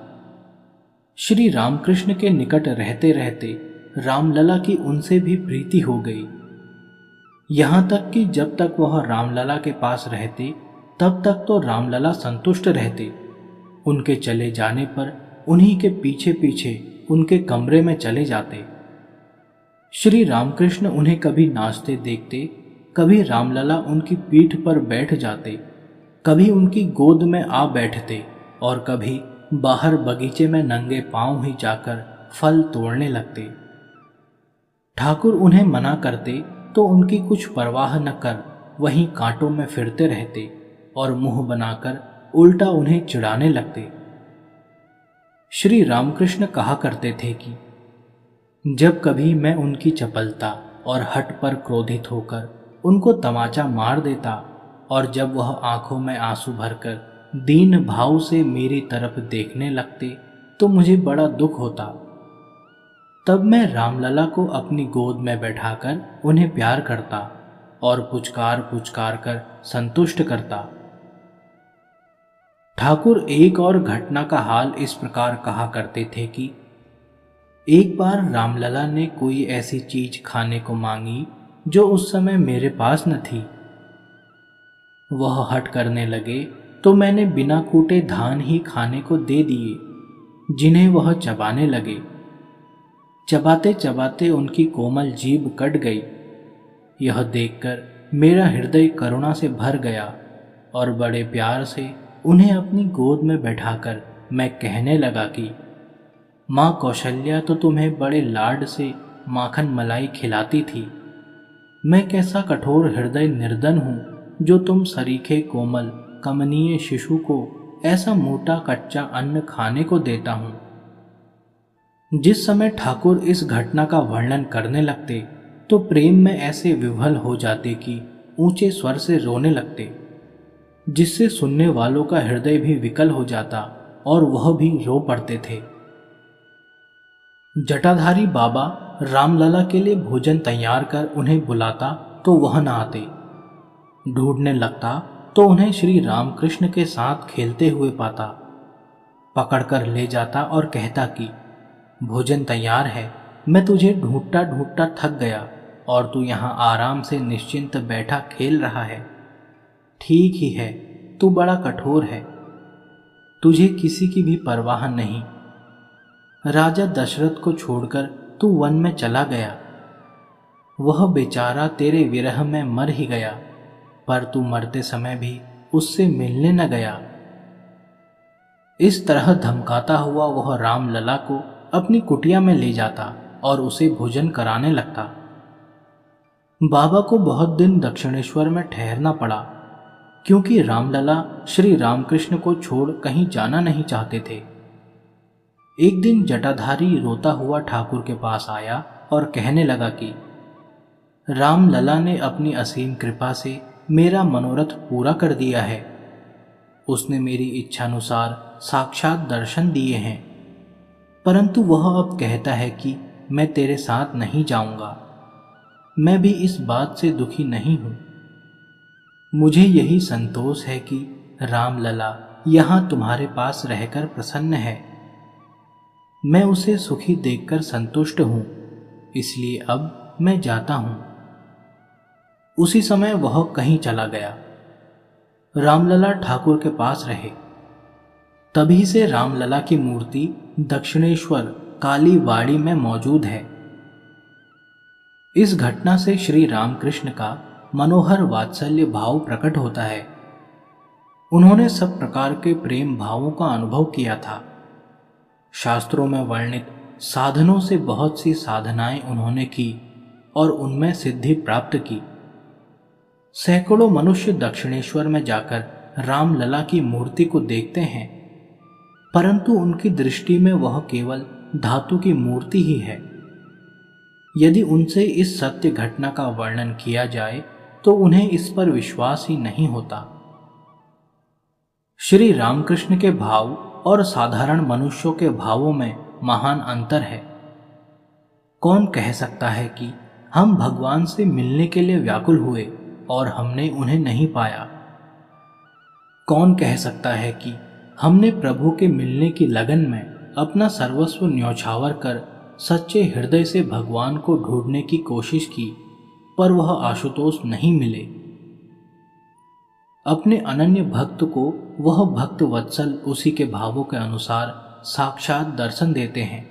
श्री रामकृष्ण के निकट रहते रहते रामलला की उनसे भी प्रीति हो गई। यहाँ तक कि जब तक वह रामलला के पास रहते तब तक तो रामलला संतुष्ट रहते। उनके चले जाने पर उन्हीं के पीछे पीछे उनके कमरे में चले जाते। श्री रामकृष्ण उन्हें कभी नाचते देखते, कभी रामलला उनकी पीठ पर बैठ जाते, कभी उनकी गोद में आ बैठते और कभी बाहर बगीचे में नंगे पांव ही जाकर फल तोड़ने लगते। ठाकुर उन्हें मना करते तो उनकी कुछ परवाह न कर वहीं कांटों में फिरते रहते और मुंह बनाकर उल्टा उन्हें चिढ़ाने लगते। श्री रामकृष्ण कहा करते थे कि जब कभी मैं उनकी चपलता और हठ पर क्रोधित होकर उनको तमाचा मार देता और जब वह आंखों में आंसू भरकर दीन भाव से मेरी तरफ देखने लगते तो मुझे बड़ा दुख होता। तब मैं रामलला को अपनी गोद में बैठाकर उन्हें प्यार करता और पुचकार पुचकार कर संतुष्ट करता। ठाकुर एक और घटना का हाल इस प्रकार कहा करते थे कि एक बार रामलला ने कोई ऐसी चीज खाने को मांगी जो उस समय मेरे पास न थी। वह हट करने लगे तो मैंने बिना कूटे धान ही खाने को दे दिए, जिन्हें वह चबाने लगे। चबाते चबाते उनकी कोमल जीभ कट गई। यह देखकर मेरा हृदय करुणा से भर गया और बड़े प्यार से उन्हें अपनी गोद में बैठाकर मैं कहने लगा कि माँ कौशल्या तो तुम्हें बड़े लाड से माखन मलाई खिलाती थी। मैं कैसा कठोर हृदय निर्धन हूँ जो तुम सरीखे कोमल कमनीय शिशु को ऐसा मोटा कच्चा अन्न खाने को देता हूँ। जिस समय ठाकुर इस घटना का वर्णन करने लगते तो प्रेम में ऐसे विह्वल हो जाते कि ऊंचे स्वर से रोने लगते, जिससे सुनने वालों का हृदय भी विकल हो जाता और वह भी रो पड़ते थे। जटाधारी बाबा रामलला के लिए भोजन तैयार कर उन्हें बुलाता तो वह न आते। ढूंढने लगता तो उन्हें श्री रामकृष्ण के साथ खेलते हुए पाता। पकड़कर ले जाता और कहता कि भोजन तैयार है, मैं तुझे ढूंढता ढूंढता थक गया और तू यहाँ आराम से निश्चिंत बैठा खेल रहा है। ठीक ही है, तू बड़ा कठोर है, तुझे किसी की भी परवाह नहीं। राजा दशरथ को छोड़कर तू वन में चला गया। वह बेचारा तेरे विरह में मर ही गया, पर तू मरते समय भी उससे मिलने न गया। इस तरह धमकाता हुआ वह रामलला को अपनी कुटिया में ले जाता और उसे भोजन कराने लगता। बाबा को बहुत दिन दक्षिणेश्वर में ठहरना पड़ा, क्योंकि रामलला श्री रामकृष्ण को छोड़ कहीं जाना नहीं चाहते थे। एक दिन जटाधारी रोता हुआ ठाकुर के पास आया और कहने लगा कि रामलला ने अपनी असीम कृपा से मेरा मनोरथ पूरा कर दिया है। उसने मेरी इच्छानुसार साक्षात दर्शन दिए हैं, परंतु वह अब कहता है कि मैं तेरे साथ नहीं जाऊंगा। मैं भी इस बात से दुखी नहीं हूं। मुझे यही संतोष है कि रामलला यहाँ तुम्हारे पास रहकर प्रसन्न है। मैं उसे सुखी देखकर संतुष्ट हूं, इसलिए अब मैं जाता हूं। उसी समय वह कहीं चला गया। रामलला ठाकुर के पास रहे। तभी से रामलला की मूर्ति दक्षिणेश्वर कालीवाड़ी में मौजूद है। इस घटना से श्री रामकृष्ण का मनोहर वात्सल्य भाव प्रकट होता है। उन्होंने सब प्रकार के प्रेम भावों का अनुभव किया था। शास्त्रों में वर्णित साधनों से बहुत सी साधनाएं उन्होंने की और उनमें सिद्धि प्राप्त की। सैकड़ों मनुष्य दक्षिणेश्वर में जाकर रामलला की मूर्ति को देखते हैं, परंतु उनकी दृष्टि में वह केवल धातु की मूर्ति ही है। यदि उनसे इस सत्य घटना का वर्णन किया जाए तो उन्हें इस पर विश्वास ही नहीं होता। श्री रामकृष्ण के भाव और साधारण मनुष्यों के भावों में महान अंतर है। कौन कह सकता है कि हम भगवान से मिलने के लिए व्याकुल हुए और हमने उन्हें नहीं पाया? कौन कह सकता है कि हमने प्रभु के मिलने की लगन में अपना सर्वस्व न्यौछावर कर सच्चे हृदय से भगवान को ढूंढने की कोशिश की पर वह आशुतोष नहीं मिले। अपने अनन्य भक्त को वह भक्त वत्सल उसी के भावों के अनुसार साक्षात दर्शन देते हैं।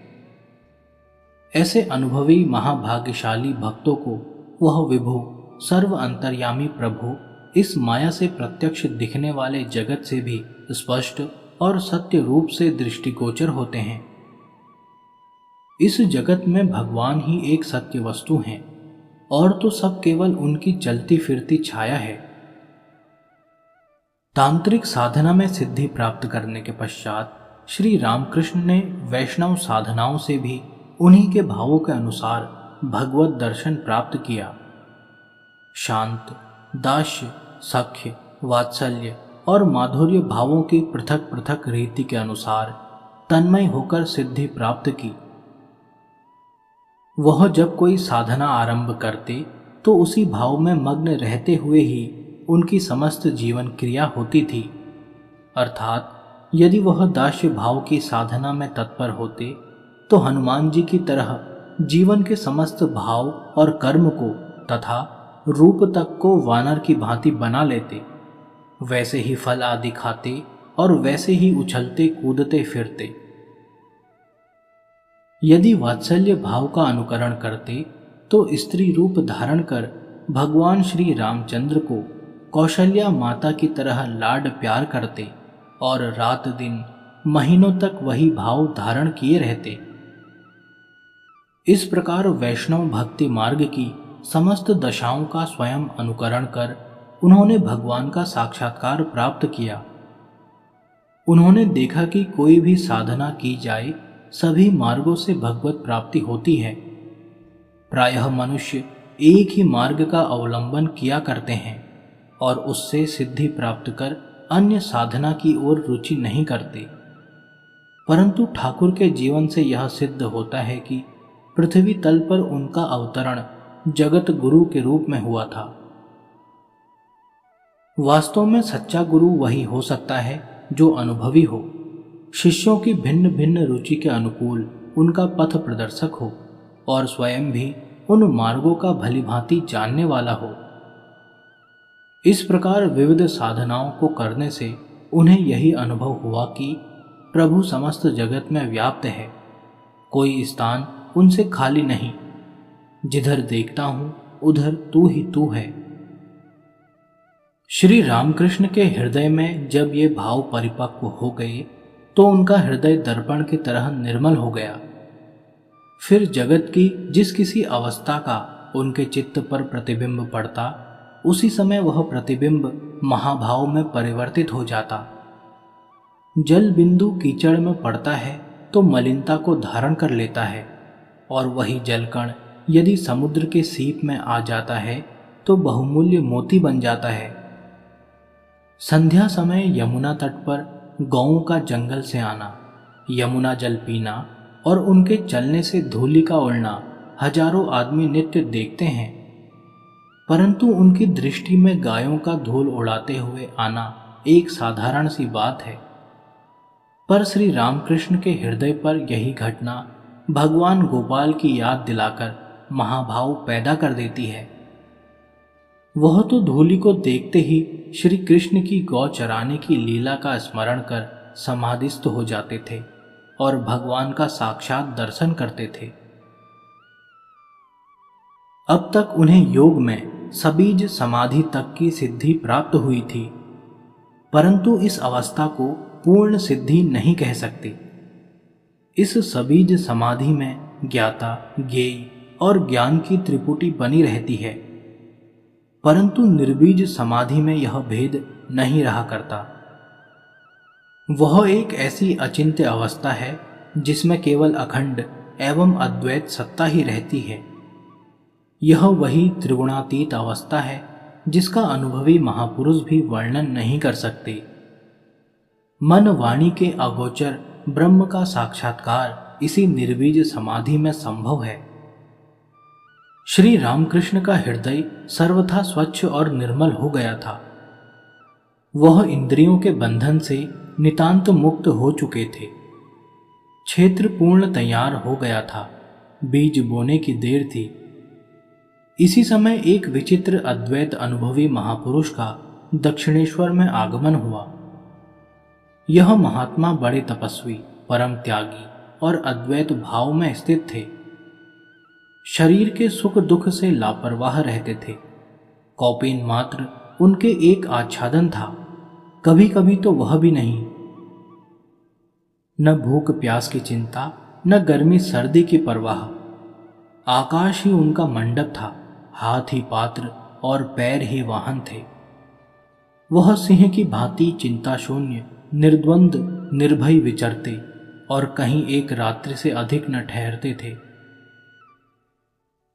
ऐसे अनुभवी महाभाग्यशाली भक्तों को वह विभु सर्व अंतर्यामी प्रभु इस माया से प्रत्यक्ष दिखने वाले जगत से भी स्पष्ट और सत्य रूप से दृष्टिगोचर होते हैं। इस जगत में भगवान ही एक सत्य वस्तु हैं और तो सब केवल उनकी चलती फिरती छाया है। तांत्रिक साधना में सिद्धि प्राप्त करने के पश्चात श्री रामकृष्ण ने वैष्णव साधनाओं से भी उन्हीं के भावों के अनुसार भगवत दर्शन प्राप्त किया। शांत, दास्य, सख्य, वात्सल्य और माधुर्य भावों की पृथक पृथक रीति के अनुसार तन्मय होकर सिद्धि प्राप्त की। वह जब कोई साधना आरंभ करते तो उसी भाव में मग्न रहते हुए ही उनकी समस्त जीवन क्रिया होती थी। अर्थात यदि वह दास्य भाव की साधना में तत्पर होते तो हनुमान जी की तरह जीवन के समस्त भाव और कर्म को तथा रूप तक को वानर की भांति बना लेते, वैसे ही फल आदि खाते और वैसे ही उछलते कूदते फिरते। यदि वात्सल्य भाव का अनुकरण करते तो स्त्री रूप धारण कर भगवान श्री रामचंद्र को कौशल्या माता की तरह लाड प्यार करते और रात दिन महीनों तक वही भाव धारण किए रहते। इस प्रकार वैष्णव भक्ति मार्ग की समस्त दशाओं का स्वयं अनुकरण कर उन्होंने भगवान का साक्षात्कार प्राप्त किया। उन्होंने देखा कि कोई भी साधना की जाए सभी मार्गों से भगवत प्राप्ति होती है। प्रायः मनुष्य एक ही मार्ग का अवलंबन किया करते हैं और उससे सिद्धि प्राप्त कर अन्य साधना की ओर रुचि नहीं करते, परंतु ठाकुर के जीवन से यह सिद्ध होता है कि पृथ्वी तल पर उनका अवतरण जगत गुरु के रूप में हुआ था। वास्तव में सच्चा गुरु वही हो सकता है जो अनुभवी हो, शिष्यों की भिन्न भिन्न रुचि के अनुकूल उनका पथ प्रदर्शक हो और स्वयं भी उन मार्गों का भलीभांति जानने वाला हो। इस प्रकार विविध साधनाओं को करने से उन्हें यही अनुभव हुआ कि प्रभु समस्त जगत में व्याप्त है, कोई स्थान उनसे खाली नहीं, जिधर देखता हूं उधर तू ही तू है। श्री रामकृष्ण के हृदय में जब ये भाव परिपक्व हो गए तो उनका हृदय दर्पण की तरह निर्मल हो गया। फिर जगत की जिस किसी अवस्था का उनके चित्त पर प्रतिबिंब पड़ता, उसी समय वह प्रतिबिंब महाभाव में परिवर्तित हो जाता। जल बिंदु कीचड़ में पड़ता है तो मलिनता को धारण कर लेता है और वही जलकण यदि समुद्र के सीप में आ जाता है तो बहुमूल्य मोती बन जाता है। संध्या समय यमुना तट पर गौओं का जंगल से आना, यमुना जल पीना और उनके चलने से धूलि का उड़ना हजारों आदमी नित्य देखते हैं, परंतु उनकी दृष्टि में गायों का धूल उड़ाते हुए आना एक साधारण सी बात है। पर श्री रामकृष्ण के हृदय पर यही घटना भगवान गोपाल की याद दिलाकर महाभाव पैदा कर देती है। वह तो धूलि को देखते ही श्री कृष्ण की गौ चराने की लीला का स्मरण कर समाधिस्थ हो जाते थे और भगवान का साक्षात दर्शन करते थे। अब तक उन्हें योग में सबीज समाधि तक की सिद्धि प्राप्त हुई थी, परंतु इस अवस्था को पूर्ण सिद्धि नहीं कह सकते। इस सबीज समाधि में ज्ञाता, ज्ञेय और ज्ञान की त्रिपुटी बनी रहती है, परंतु निर्बीज समाधि में यह भेद नहीं रहा करता। वह एक ऐसी अचिंत्य अवस्था है जिसमें केवल अखंड एवं अद्वैत सत्ता ही रहती है। यह वही त्रिगुणातीत अवस्था है जिसका अनुभवी महापुरुष भी वर्णन नहीं कर सकते। मन वाणी के अगोचर ब्रह्म का साक्षात्कार इसी निर्बीज समाधि में संभव है। श्री रामकृष्ण का हृदय सर्वथा स्वच्छ और निर्मल हो गया था। वह इंद्रियों के बंधन से नितांत मुक्त हो चुके थे। क्षेत्र पूर्ण तैयार हो गया था, बीज बोने की देर थी। इसी समय एक विचित्र अद्वैत अनुभवी महापुरुष का दक्षिणेश्वर में आगमन हुआ। यह महात्मा बड़े तपस्वी, परम त्यागी और अद्वैत भाव में स्थित थे। शरीर के सुख दुख से लापरवाह रहते थे। कौपीन मात्र उनके एक आच्छादन था, कभी कभी तो वह भी नहीं। न भूख प्यास की चिंता, न गर्मी सर्दी की परवाह। आकाश ही उनका मंडप था, हाथ ही पात्र और पैर ही वाहन थे। वह सिंह की भांति चिंता शून्य, निर्द्वंद, निर्भय विचरते और कहीं एक रात्रि से अधिक न ठहरते थे।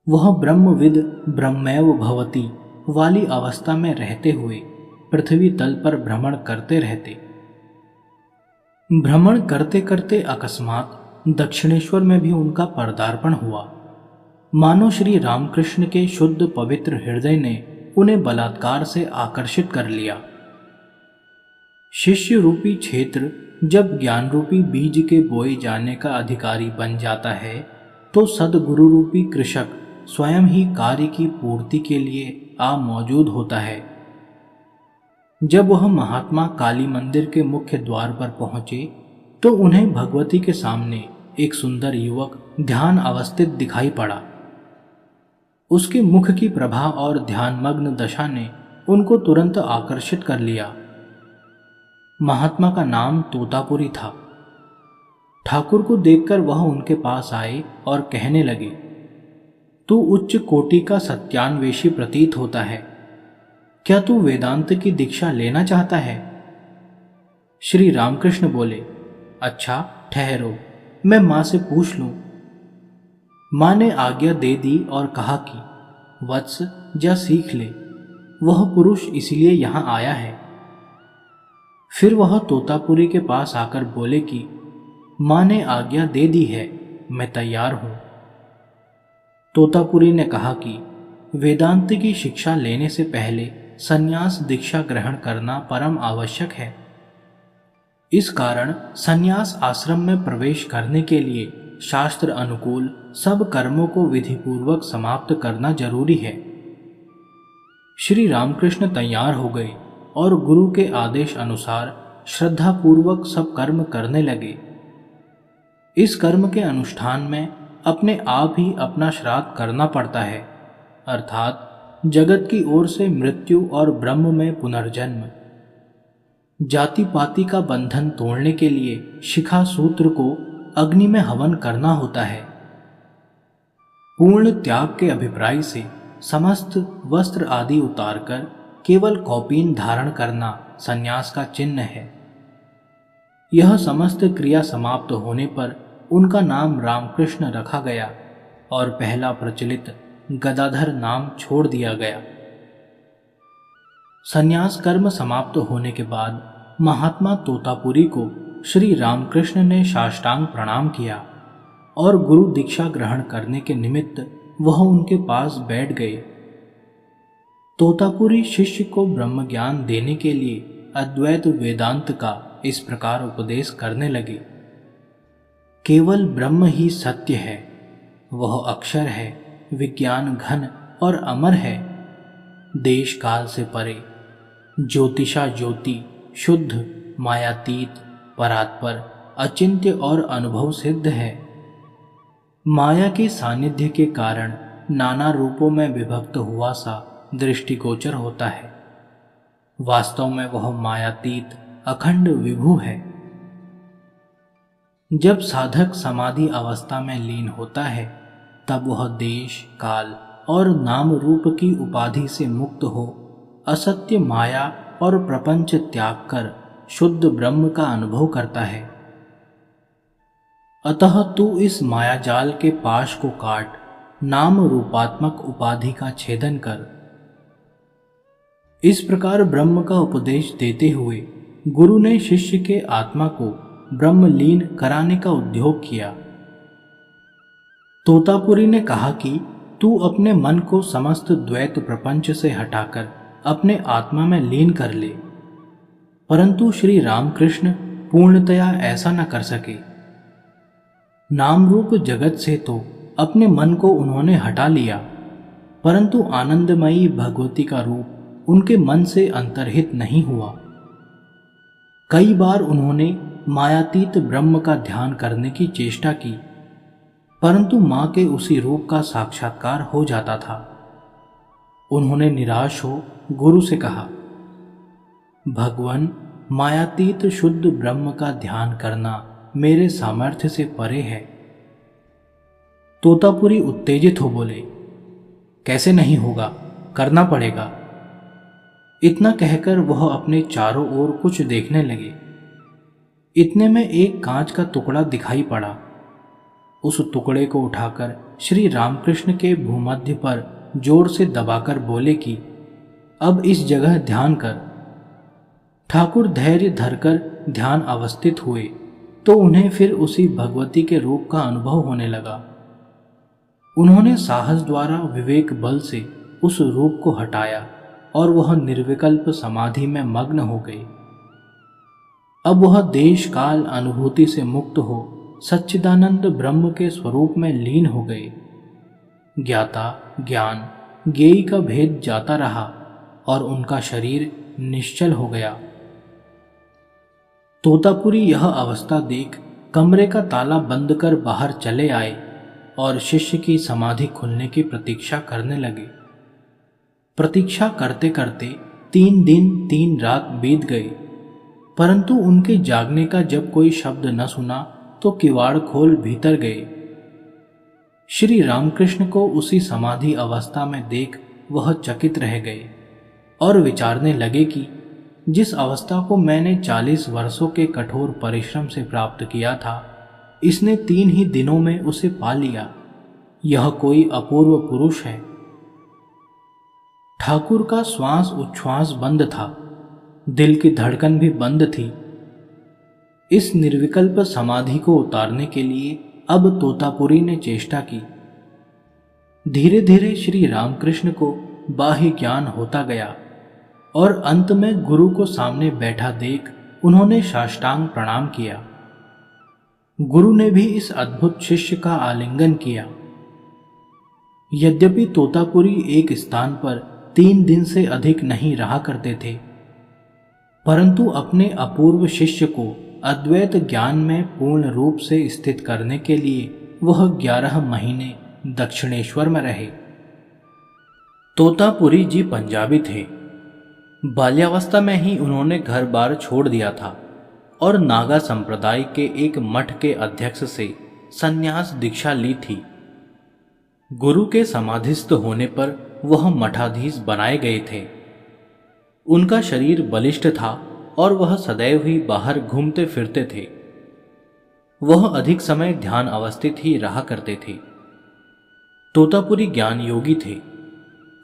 वह ब्रह्मविद ब्रह्मैव भवति वाली अवस्था में रहते हुए पृथ्वी तल पर भ्रमण करते रहते। भ्रमण करते करते अकस्मात दक्षिणेश्वर में भी उनका पदार्पण हुआ। मानो श्री रामकृष्ण के शुद्ध पवित्र हृदय ने उन्हें बलात्कार से आकर्षित कर लिया। शिष्य रूपी क्षेत्र जब ज्ञान रूपी बीज के बोए जाने का अधिकारी बन जाता है, तो सदगुरु रूपी कृषक स्वयं ही कार्य की पूर्ति के लिए आ मौजूद होता है। जब वह महात्मा काली मंदिर के मुख्य द्वार पर पहुंचे, तो उन्हें भगवती के सामने एक सुंदर युवक ध्यान अवस्थित दिखाई पड़ा। उसके मुख की प्रभा और ध्यानमग्न दशा ने उनको तुरंत आकर्षित कर लिया। महात्मा का नाम तोतापुरी था। ठाकुर को देखकर वह उनके पास आए और कहने लगे, तू उच्च कोटि का सत्यान्वेषी प्रतीत होता है, क्या तू वेदांत की दीक्षा लेना चाहता है? श्री रामकृष्ण बोले, अच्छा ठहरो, मैं मां से पूछ लूं। मां ने आज्ञा दे दी और कहा कि वत्स जा सीख ले, वह पुरुष इसलिए यहां आया है। फिर वह तोतापुरी के पास आकर बोले कि मां ने आज्ञा दे दी है, मैं तैयार हूं। तोतापुरी ने कहा कि वेदांत की शिक्षा लेने से पहले संन्यास दीक्षा ग्रहण करना परम आवश्यक है। इस कारण संन्यास आश्रम में प्रवेश करने के लिए शास्त्र अनुकूल सब कर्मों को विधिपूर्वक समाप्त करना जरूरी है। श्री रामकृष्ण तैयार हो गए और गुरु के आदेश अनुसार श्रद्धापूर्वक सब कर्म करने लगे। इस कर्म के अनुष्ठान में अपने आप ही अपना श्राद्ध करना पड़ता है, अर्थात जगत की ओर से मृत्यु और ब्रह्म में पुनर्जन्म। जाति पाति का बंधन तोड़ने के लिए शिखा सूत्र को अग्नि में हवन करना होता है। पूर्ण त्याग के अभिप्राय से समस्त वस्त्र आदि उतारकर केवल कौपीन धारण करना संन्यास का चिन्ह है। यह समस्त क्रिया समाप्त होने पर उनका नाम रामकृष्ण रखा गया और पहला प्रचलित गदाधर नाम छोड़ दिया गया। संन्यास कर्म समाप्त होने के बाद महात्मा तोतापुरी को श्री रामकृष्ण ने साष्टांग प्रणाम किया और गुरु दीक्षा ग्रहण करने के निमित्त वह उनके पास बैठ गए। तोतापुरी शिष्य को ब्रह्म ज्ञान देने के लिए अद्वैत वेदांत का इस प्रकार उपदेश करने लगे। केवल ब्रह्म ही सत्य है, वह अक्षर है, विज्ञान घन और अमर है, देश काल से परे, ज्योतिषा ज्योति, शुद्ध, मायातीत, परात्पर, अचिंत्य और अनुभव सिद्ध है। माया के सानिध्य के कारण नाना रूपों में विभक्त हुआ सा दृष्टिगोचर होता है। वास्तव में वह मायातीत अखंड विभु है। जब साधक समाधि अवस्था में लीन होता है, तब वह देश काल और नाम रूप की उपाधि से मुक्त हो असत्य माया और प्रपंच त्याग कर शुद्ध ब्रह्म का अनुभव करता है। अतः तू इस मायाजाल के पाश को काट नाम रूपात्मक उपाधि का छेदन कर। इस प्रकार ब्रह्म का उपदेश देते हुए गुरु ने शिष्य के आत्मा को ब्रह्मलीन कराने का उद्योग किया। तोतापुरी ने कहा कि तू अपने मन को समस्त द्वैत प्रपंच से हटाकर अपने आत्मा में लीन कर ले, परंतु श्री रामकृष्ण पूर्णतया ऐसा न कर सके। नाम रूप जगत से तो अपने मन को उन्होंने हटा लिया, परंतु आनंदमयी भगवती का रूप उनके मन से अंतर्हित नहीं हुआ। कई बार उन्होंने मायातीत ब्रह्म का ध्यान करने की चेष्टा की, परंतु मां के उसी रूप का साक्षात्कार हो जाता था। उन्होंने निराश हो गुरु से कहा, भगवान, मायातीत शुद्ध ब्रह्म का ध्यान करना मेरे सामर्थ्य से परे है। तोतापुरी उत्तेजित हो बोले, कैसे नहीं होगा, करना पड़ेगा। इतना कहकर वह अपने चारों ओर कुछ देखने लगे। इतने में एक कांच का टुकड़ा दिखाई पड़ा। उस टुकड़े को उठाकर श्री रामकृष्ण के भूमध्य पर जोर से दबाकर बोले कि अब इस जगह ध्यान कर। ठाकुर धैर्य धरकर ध्यान अवस्थित हुए तो उन्हें फिर उसी भगवती के रूप का अनुभव होने लगा। उन्होंने साहस द्वारा विवेक बल से उस रूप को हटाया और वह निर्विकल्प समाधि में मग्न हो गए। अब वह देश काल अनुभूति से मुक्त हो सच्चिदानंद ब्रह्म के स्वरूप में लीन हो गए। ज्ञाता ज्ञान ज्ञेय का भेद जाता रहा और उनका शरीर निश्चल हो गया। तोतापुरी यह अवस्था देख कमरे का ताला बंद कर बाहर चले आए और शिष्य की समाधि खुलने की प्रतीक्षा करने लगे। प्रतीक्षा करते करते 3 दिन 3 रात बीत गए, परंतु उनके जागने का जब कोई शब्द न सुना तो किवाड़ खोल भीतर गए। श्री रामकृष्ण को उसी समाधि अवस्था में देख वह चकित रह गए और विचारने लगे कि जिस अवस्था को मैंने 40 वर्षों के कठोर परिश्रम से प्राप्त किया था, इसने 3 ही दिनों में उसे पा लिया। यह कोई अपूर्व पुरुष है। ठाकुर का श्वास उच्छ्वास बंद था, दिल की धड़कन भी बंद थी। इस निर्विकल्प समाधि को उतारने के लिए अब तोतापुरी ने चेष्टा की। धीरे धीरे श्री रामकृष्ण को बाह्य ज्ञान होता गया और अंत में गुरु को सामने बैठा देख उन्होंने साष्टांग प्रणाम किया। गुरु ने भी इस अद्भुत शिष्य का आलिंगन किया। यद्यपि तोतापुरी एक स्थान पर 3 दिन से अधिक नहीं रहा करते थे, परंतु अपने अपूर्व शिष्य को अद्वैत ज्ञान में पूर्ण रूप से स्थित करने के लिए वह 11 महीने दक्षिणेश्वर में रहे। तोतापुरी जी पंजाबी थे। बाल्यावस्था में ही उन्होंने घर बार छोड़ दिया था और नागा संप्रदाय के एक मठ के अध्यक्ष से संन्यास दीक्षा ली थी। गुरु के समाधिस्थ होने पर वह मठाधीश बनाए गए थे। उनका शरीर बलिष्ठ था और वह सदैव ही बाहर घूमते फिरते थे। वह अधिक समय ध्यान अवस्थित ही रहा करते थे। तोतापुरी ज्ञान योगी थे।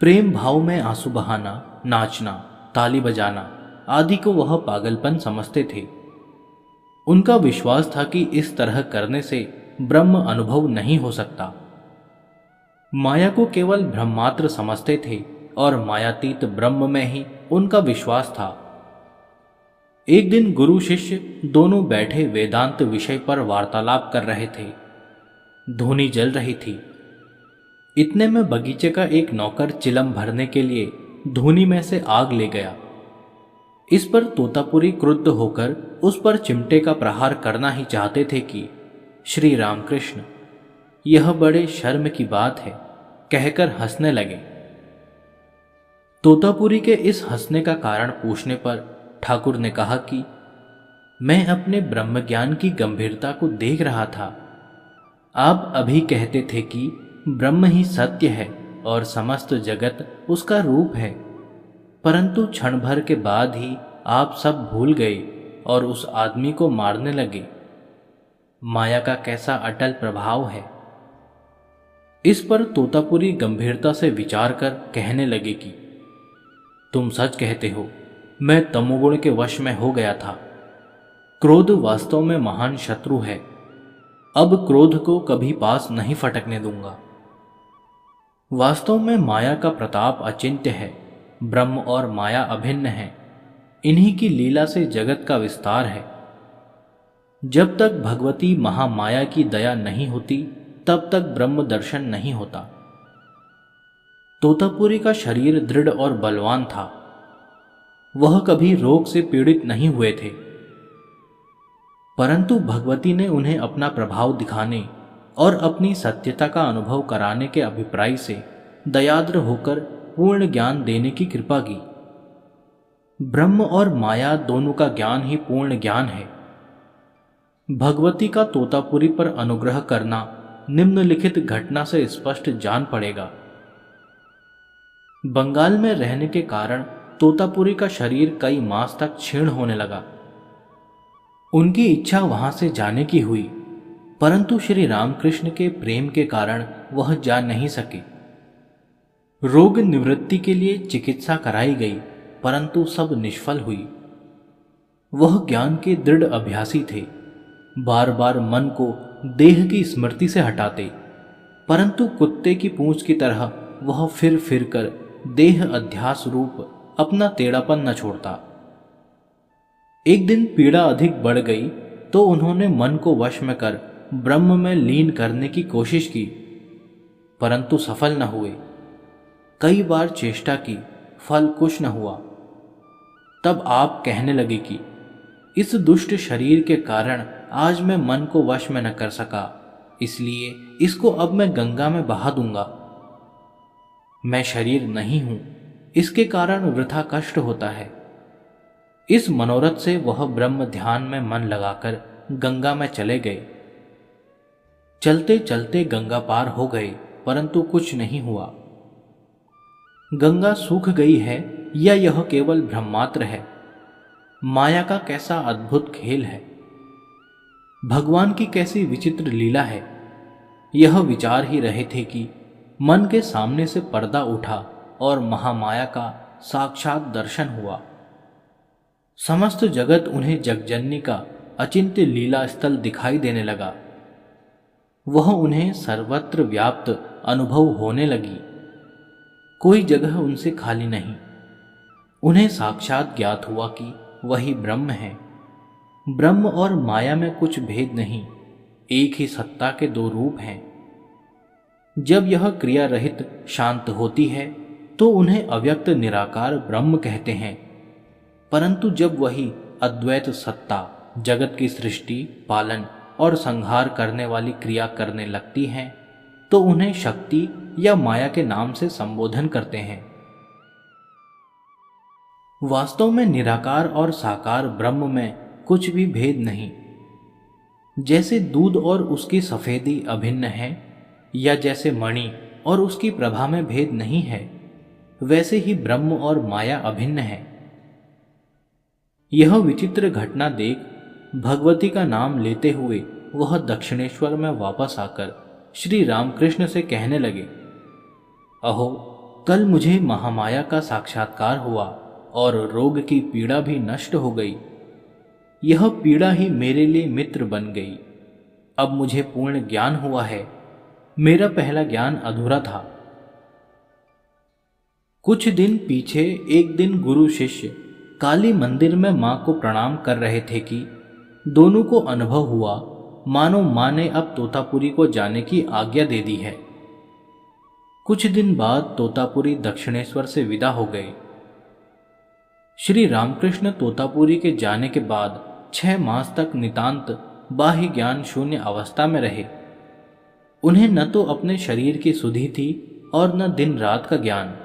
प्रेम भाव में आंसू बहाना, नाचना, ताली बजाना आदि को वह पागलपन समझते थे। उनका विश्वास था कि इस तरह करने से ब्रह्म अनुभव नहीं हो सकता। माया को केवल ब्रह्मात्र समझते थे और मायातीत ब्रह्म में ही उनका विश्वास था। एक दिन गुरु शिष्य दोनों बैठे वेदांत विषय पर वार्तालाप कर रहे थे। धूनी जल रही थी। इतने में बगीचे का एक नौकर चिलम भरने के लिए धूनी में से आग ले गया। इस पर तोतापुरी क्रुद्ध होकर उस पर चिमटे का प्रहार करना ही चाहते थे कि श्री रामकृष्ण, यह बड़े शर्म की बात है, कहकर हंसने लगे। तोतापुरी के इस हंसने का कारण पूछने पर ठाकुर ने कहा कि मैं अपने ब्रह्मज्ञान की गंभीरता को देख रहा था। आप अभी कहते थे कि ब्रह्म ही सत्य है और समस्त जगत उसका रूप है, परंतु क्षण भर के बाद ही आप सब भूल गए और उस आदमी को मारने लगे। माया का कैसा अटल प्रभाव है। इस पर तोतापुरी गंभीरता से विचार कर कहने लगे कि तुम सच कहते हो, मैं तमोगुण के वश में हो गया था। क्रोध वास्तव में महान शत्रु है। अब क्रोध को कभी पास नहीं फटकने दूंगा। वास्तव में माया का प्रताप अचिंत्य है। ब्रह्म और माया अभिन्न है। इन्हीं की लीला से जगत का विस्तार है। जब तक भगवती महामाया की दया नहीं होती, तब तक ब्रह्म दर्शन नहीं होता। तोतापुरी का शरीर दृढ़ और बलवान था। वह कभी रोग से पीड़ित नहीं हुए थे, परंतु भगवती ने उन्हें अपना प्रभाव दिखाने और अपनी सत्यता का अनुभव कराने के अभिप्राय से दयाद्र होकर पूर्ण ज्ञान देने की कृपा की। ब्रह्म और माया दोनों का ज्ञान ही पूर्ण ज्ञान है। भगवती का तोतापुरी पर अनुग्रह करना निम्नलिखित घटना से स्पष्ट जान पड़ेगा। बंगाल में रहने के कारण तोतापुरी का शरीर कई मास तक क्षीण होने लगा। उनकी इच्छा वहां से जाने की हुई, परंतु श्री रामकृष्ण के प्रेम के कारण वह जा नहीं सके। रोग निवृत्ति के लिए चिकित्सा कराई गई, परंतु सब निष्फल हुई। वह ज्ञान के दृढ़ अभ्यासी थे। बार बार मन को देह की स्मृति से हटाते, परंतु कुत्ते की पूंछ की तरह वह फिर फिर कर देह अध्यास रूप अपना टेढ़ापन न छोड़ता। एक दिन पीड़ा अधिक बढ़ गई तो उन्होंने मन को वश में कर ब्रह्म में लीन करने की कोशिश की, परंतु सफल न हुए। कई बार चेष्टा की, फल कुछ न हुआ। तब आप कहने लगे कि इस दुष्ट शरीर के कारण आज मैं मन को वश में न कर सका, इसलिए इसको अब मैं गंगा में बहा दूंगा। मैं शरीर नहीं हूं, इसके कारण वृथा कष्ट होता है। इस मनोरथ से वह ब्रह्म ध्यान में मन लगाकर गंगा में चले गए। चलते चलते गंगा पार हो गए, परंतु कुछ नहीं हुआ। गंगा सूख गई है या यह केवल भ्रममात्र है? माया का कैसा अद्भुत खेल है! भगवान की कैसी विचित्र लीला है! यह विचार ही रहे थे कि मन के सामने से पर्दा उठा और महामाया का साक्षात दर्शन हुआ। समस्त जगत उन्हें जगजननी का अचिंत्य लीला स्थल दिखाई देने लगा। वह उन्हें सर्वत्र व्याप्त अनुभव होने लगी। कोई जगह उनसे खाली नहीं। उन्हें साक्षात ज्ञात हुआ कि वही ब्रह्म है। ब्रह्म और माया में कुछ भेद नहीं, एक ही सत्ता के दो रूप हैं। जब यह क्रिया रहित शांत होती है तो उन्हें अव्यक्त निराकार ब्रह्म कहते हैं, परंतु जब वही अद्वैत सत्ता जगत की सृष्टि, पालन और संहार करने वाली क्रिया करने लगती है तो उन्हें शक्ति या माया के नाम से संबोधन करते हैं। वास्तव में निराकार और साकार ब्रह्म में कुछ भी भेद नहीं। जैसे दूध और उसकी सफेदी अभिन्न है, या जैसे मणि और उसकी प्रभा में भेद नहीं है, वैसे ही ब्रह्म और माया अभिन्न है। यह विचित्र घटना देख भगवती का नाम लेते हुए वह दक्षिणेश्वर में वापस आकर श्री रामकृष्ण से कहने लगे, अहो, कल मुझे महामाया का साक्षात्कार हुआ और रोग की पीड़ा भी नष्ट हो गई। यह पीड़ा ही मेरे लिए मित्र बन गई। अब मुझे पूर्ण ज्ञान हुआ है। मेरा पहला ज्ञान अधूरा था। कुछ दिन पीछे एक दिन गुरु शिष्य काली मंदिर में मां को प्रणाम कर रहे थे कि दोनों को अनुभव हुआ मानो मां ने अब तोतापुरी को जाने की आज्ञा दे दी है। कुछ दिन बाद तोतापुरी दक्षिणेश्वर से विदा हो गए। श्री रामकृष्ण तोतापुरी के जाने के बाद 6 मास तक नितांत बाह्य ज्ञान शून्य अवस्था में रहे। उन्हें न तो अपने शरीर की सुधि थी और न दिन रात का ज्ञान।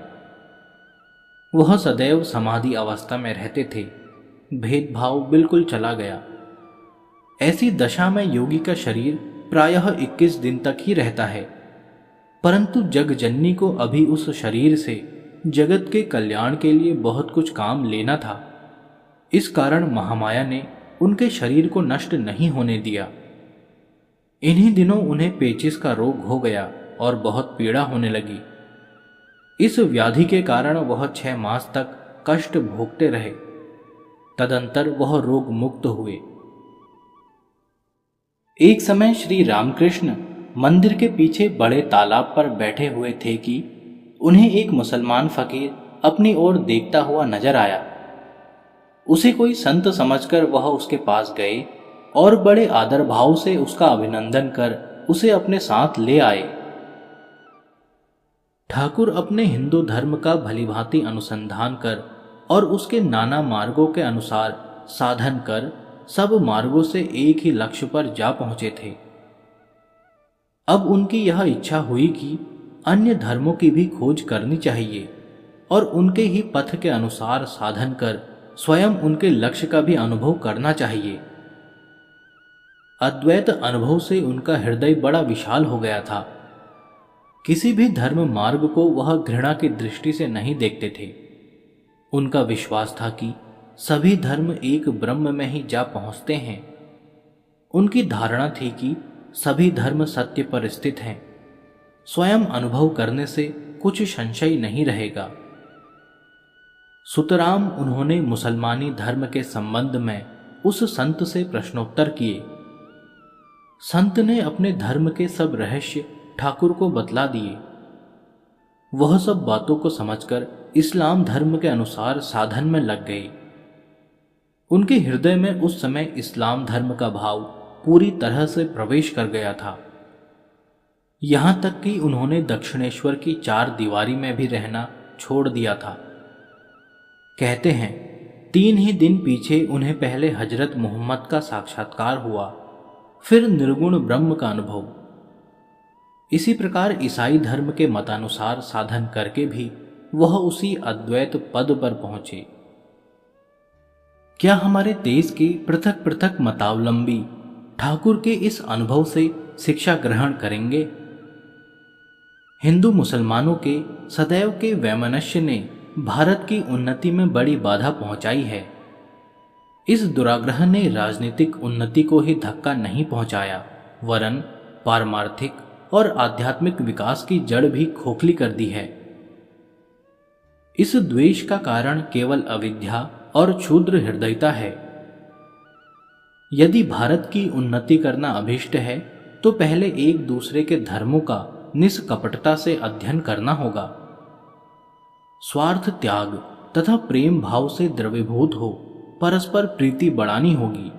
वह सदैव समाधि अवस्था में रहते थे। भेदभाव बिल्कुल चला गया। ऐसी दशा में योगी का शरीर प्रायः 21 दिन तक ही रहता है, परंतु जगजननी को अभी उस शरीर से जगत के कल्याण के लिए बहुत कुछ काम लेना था। इस कारण महामाया ने उनके शरीर को नष्ट नहीं होने दिया। इन्हीं दिनों उन्हें पेचिस का रोग हो गया और बहुत पीड़ा होने लगी। इस व्याधि के कारण वह 6 मास तक कष्ट भोगते रहे। तदंतर वह रोग मुक्त हुए। एक समय श्री रामकृष्ण मंदिर के पीछे बड़े तालाब पर बैठे हुए थे कि उन्हें एक मुसलमान फकीर अपनी ओर देखता हुआ नजर आया। उसे कोई संत समझकर वह उसके पास गए और बड़े आदर भाव से उसका अभिनंदन कर उसे अपने साथ ले आए। ठाकुर अपने हिंदू धर्म का भलीभांति अनुसंधान कर और उसके नाना मार्गों के अनुसार साधन कर सब मार्गों से एक ही लक्ष्य पर जा पहुंचे थे। अब उनकी यह इच्छा हुई कि अन्य धर्मों की भी खोज करनी चाहिए और उनके ही पथ के अनुसार साधन कर स्वयं उनके लक्ष्य का भी अनुभव करना चाहिए। अद्वैत अनुभव से उनका हृदय बड़ा विशाल हो गया था। किसी भी धर्म मार्ग को वह घृणा की दृष्टि से नहीं देखते थे। उनका विश्वास था कि सभी धर्म एक ब्रह्म में ही जा पहुंचते हैं। उनकी धारणा थी कि सभी धर्म सत्य पर स्थित हैं। स्वयं अनुभव करने से कुछ संशय नहीं रहेगा। सुतराम उन्होंने मुसलमानी धर्म के संबंध में उस संत से प्रश्नोत्तर किए। संत ने अपने धर्म के सब रहस्य ठाकुर को बतला दिए। वह सब बातों को समझकर इस्लाम धर्म के अनुसार साधन में लग गए। उनके हृदय में उस समय इस्लाम धर्म का भाव पूरी तरह से प्रवेश कर गया था। यहां तक कि उन्होंने दक्षिणेश्वर की 4 दीवारी में भी रहना छोड़ दिया था। कहते हैं 3 ही दिन पीछे उन्हें पहले हजरत मोहम्मद का साक्षात्कार हुआ, फिर निर्गुण ब्रह्म का अनुभव। इसी प्रकार ईसाई धर्म के मतानुसार साधन करके भी वह उसी अद्वैत पद पर पहुंचे। क्या हमारे देश के पृथक पृथक मतावलंबी ठाकुर के इस अनुभव से शिक्षा ग्रहण करेंगे? हिंदू मुसलमानों के सदैव के वैमनस्य ने भारत की उन्नति में बड़ी बाधा पहुंचाई है। इस दुराग्रह ने राजनीतिक उन्नति को ही धक्का नहीं पहुंचाया, वरन पारमार्थिक और आध्यात्मिक विकास की जड़ भी खोखली कर दी है। इस द्वेष का कारण केवल अविद्या और क्षुद्र हृदयता है। यदि भारत की उन्नति करना अभिष्ट है तो पहले एक दूसरे के धर्मों का निष्कपटता से अध्ययन करना होगा। स्वार्थ त्याग तथा प्रेम भाव से द्रवीभूत हो परस्पर प्रीति बढ़ानी होगी।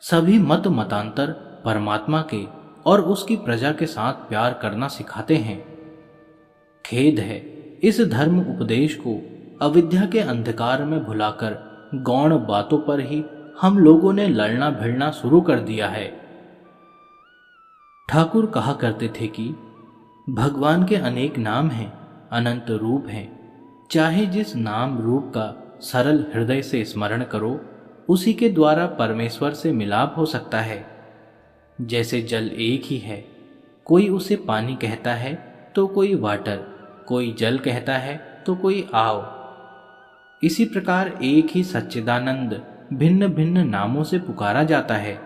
सभी मत मतांतर परमात्मा के और उसकी प्रजा के साथ प्यार करना सिखाते हैं। खेद है इस धर्म उपदेश को अविद्या के अंधकार में भुलाकर गौण बातों पर ही हम लोगों ने लड़ना भिड़ना शुरू कर दिया है। ठाकुर कहा करते थे कि भगवान के अनेक नाम हैं, अनंत रूप हैं। चाहे जिस नाम रूप का सरल हृदय से स्मरण करो, उसी के द्वारा परमेश्वर से मिलाप हो सकता है। जैसे जल एक ही है, कोई उसे पानी कहता है तो कोई वाटर, कोई जल कहता है तो कोई आओ। इसी प्रकार एक ही सच्चिदानंद भिन्न भिन्न नामों से पुकारा जाता है।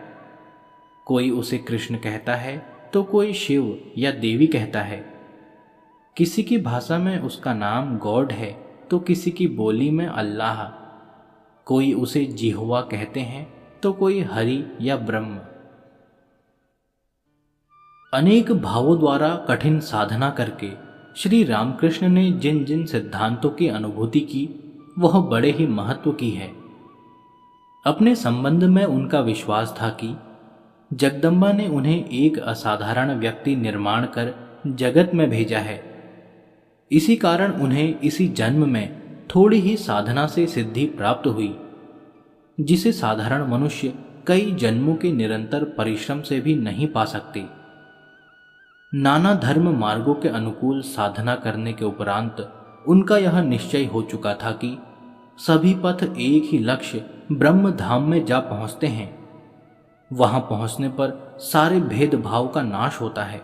कोई उसे कृष्ण कहता है तो कोई शिव या देवी कहता है। किसी की भाषा में उसका नाम गॉड है तो किसी की बोली में अल्लाह। कोई उसे जिह्वा कहते हैं तो कोई हरि या ब्रह्म। अनेक भावों द्वारा कठिन साधना करके श्री रामकृष्ण ने जिन जिन सिद्धांतों की अनुभूति की वह बड़े ही महत्व की है। अपने संबंध में उनका विश्वास था कि जगदम्बा ने उन्हें एक असाधारण व्यक्ति निर्माण कर जगत में भेजा है। इसी कारण उन्हें इसी जन्म में थोड़ी ही साधना से सिद्धि प्राप्त हुई, जिसे साधारण मनुष्य कई जन्मों के निरंतर परिश्रम से भी नहीं पा सकते। नाना धर्म मार्गों के अनुकूल साधना करने के उपरांत उनका यह निश्चय हो चुका था कि सभी पथ एक ही लक्ष्य ब्रह्म धाम में जा पहुंचते हैं। वहां पहुंचने पर सारे भेदभाव का नाश होता है।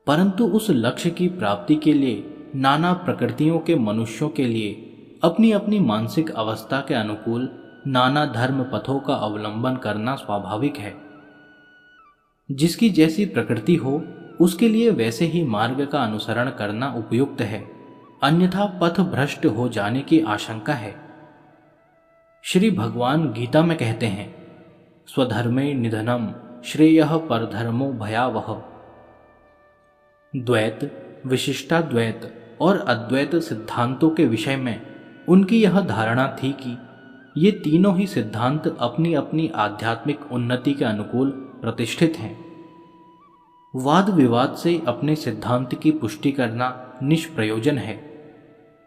परंतु उस लक्ष्य की प्राप्ति के लिए नाना प्रकृतियों के मनुष्यों के लिए अपनी अपनी मानसिक अवस्था के अनुकूल नाना धर्म पथों का अवलंबन करना स्वाभाविक है। जिसकी जैसी प्रकृति हो उसके लिए वैसे ही मार्ग का अनुसरण करना उपयुक्त है, अन्यथा पथ भ्रष्ट हो जाने की आशंका है। श्री भगवान गीता में कहते हैं, स्वधर्मे निधनम श्रेयः परधर्मो भयावह। द्वैत, विशिष्टाद्वैत और अद्वैत सिद्धांतों के विषय में उनकी यह धारणा थी कि ये तीनों ही सिद्धांत अपनी अपनी आध्यात्मिक उन्नति के अनुकूल प्रतिष्ठित हैं। वाद विवाद से अपने सिद्धांत की पुष्टि करना निष्प्रयोजन है।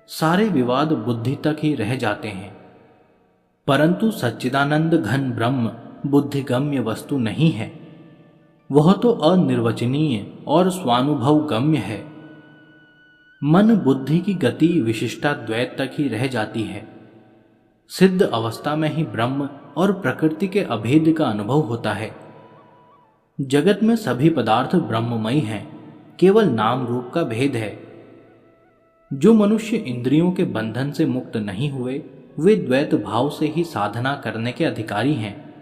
सारे विवाद बुद्धि तक ही रह जाते हैं। परंतु सच्चिदानंद घन ब्रह्म बुद्धिगम्य वस्तु नहीं है। वह तो अनिर्वचनीय और स्वानुभव गम्य है। मन बुद्धि की गति विशिष्टा द्वैत तक ही रह जाती है। सिद्ध अवस्था में ही ब्रह्म और प्रकृति के अभेद का अनुभव होता है। जगत में सभी पदार्थ ब्रह्ममयी हैं, केवल नाम रूप का भेद है। जो मनुष्य इंद्रियों के बंधन से मुक्त नहीं हुए, वे द्वैत भाव से ही साधना करने के अधिकारी हैं।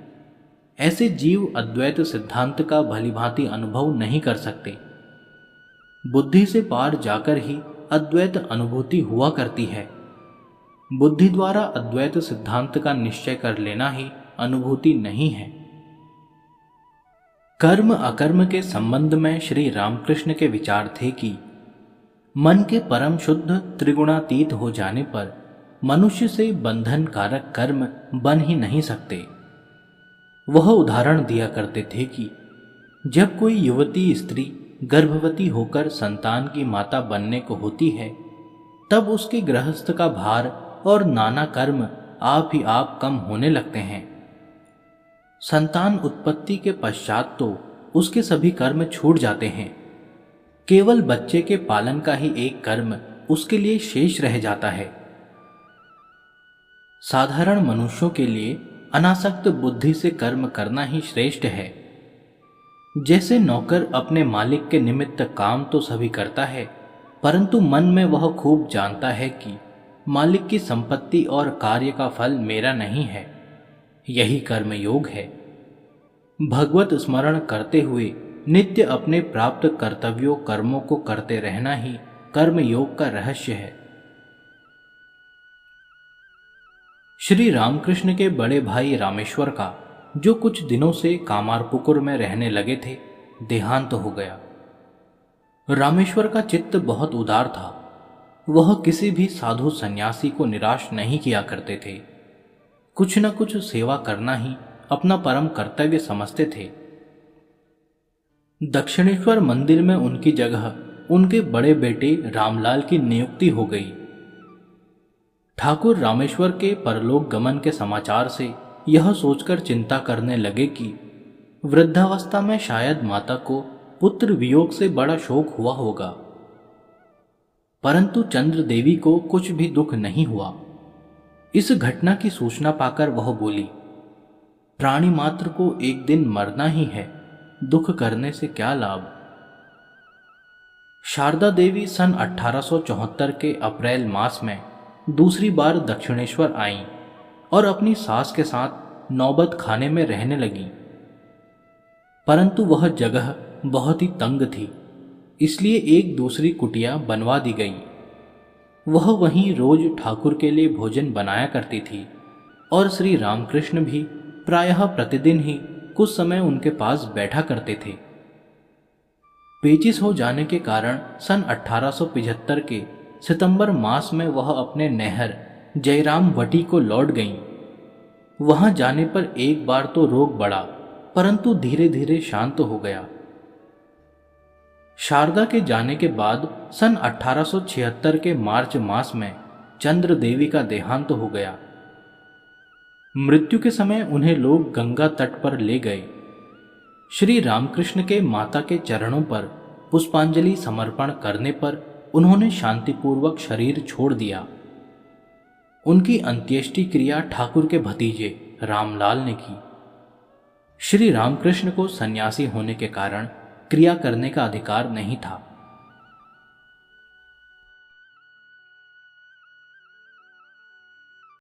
ऐसे जीव अद्वैत सिद्धांत का भलीभांति अनुभव नहीं कर सकते। बुद्धि से पार जाकर ही अद्वैत अनुभूति हुआ करती है। बुद्धि द्वारा अद्वैत सिद्धांत का निश्चय कर लेना ही अनुभूति नहीं है। कर्म अकर्म के संबंध में श्री रामकृष्ण के विचार थे कि मन के परम शुद्ध त्रिगुणातीत हो जाने पर मनुष्य से बंधन कारक कर्म बन ही नहीं सकते। वह उदाहरण दिया करते थे कि जब कोई युवती स्त्री गर्भवती होकर संतान की माता बनने को होती है, तब उसके गृहस्थ का भार और नाना कर्म आप ही आप कम होने लगते हैं। संतान उत्पत्ति के पश्चात तो उसके सभी कर्म छूट जाते हैं। केवल बच्चे के पालन का ही एक कर्म उसके लिए शेष रह जाता है। साधारण मनुष्यों के लिए अनासक्त बुद्धि से कर्म करना ही श्रेष्ठ है। जैसे नौकर अपने मालिक के निमित्त काम तो सभी करता है, परंतु मन में वह खूब जानता है कि मालिक की संपत्ति और कार्य का फल मेरा नहीं है। यही कर्म योग है। भगवत स्मरण करते हुए नित्य अपने प्राप्त कर्तव्यों कर्मों को करते रहना ही कर्म योग का रहस्य है। श्री रामकृष्ण के बड़े भाई रामेश्वर का, जो कुछ दिनों से कामारपुकुर में रहने लगे थे, देहांत हो गया। रामेश्वर का चित्त बहुत उदार था। वह किसी भी साधु सन्यासी को निराश नहीं किया करते थे। कुछ न कुछ सेवा करना ही अपना परम कर्तव्य समझते थे। दक्षिणेश्वर मंदिर में उनकी जगह उनके बड़े बेटे रामलाल की नियुक्ति हो गई। ठाकुर रामेश्वर के परलोक गमन के समाचार से यह सोचकर चिंता करने लगे कि वृद्धावस्था में शायद माता को पुत्र वियोग से बड़ा शोक हुआ होगा। परंतु चंद्र देवी को कुछ भी दुख नहीं हुआ। इस घटना की सूचना पाकर वह बोली, प्राणी मात्र को एक दिन मरना ही है, दुख करने से क्या लाभ। शारदा देवी सन 1874 के अप्रैल मास में दूसरी बार दक्षिणेश्वर आईं और अपनी सास के साथ नौबत खाने में रहने लगी। परंतु वह जगह बहुत ही तंग थी, इसलिए एक दूसरी कुटिया बनवा दी गई। वह वहीं रोज ठाकुर के लिए भोजन बनाया करती थी और श्री रामकृष्ण भी प्रायः प्रतिदिन ही कुछ समय उनके पास बैठा करते थे। पेचिश हो जाने के कारण सन 1875 के सितंबर मास में वह अपने नहर जयराम वटी को लौट गईं। वहां जाने पर एक बार तो रोग बढ़ा, परंतु धीरे धीरे शांत हो गया। शारदा के जाने के बाद सन 1876 के मार्च मास में चंद्र देवी का देहांत हो गया। मृत्यु के समय उन्हें लोग गंगा तट पर ले गए। श्री रामकृष्ण के माता के चरणों पर पुष्पांजलि समर्पण करने पर उन्होंने शांतिपूर्वक शरीर छोड़ दिया। उनकी अंत्येष्टि क्रिया ठाकुर के भतीजे रामलाल ने की। श्री रामकृष्ण को सन्यासी होने के कारण क्रिया करने का अधिकार नहीं था।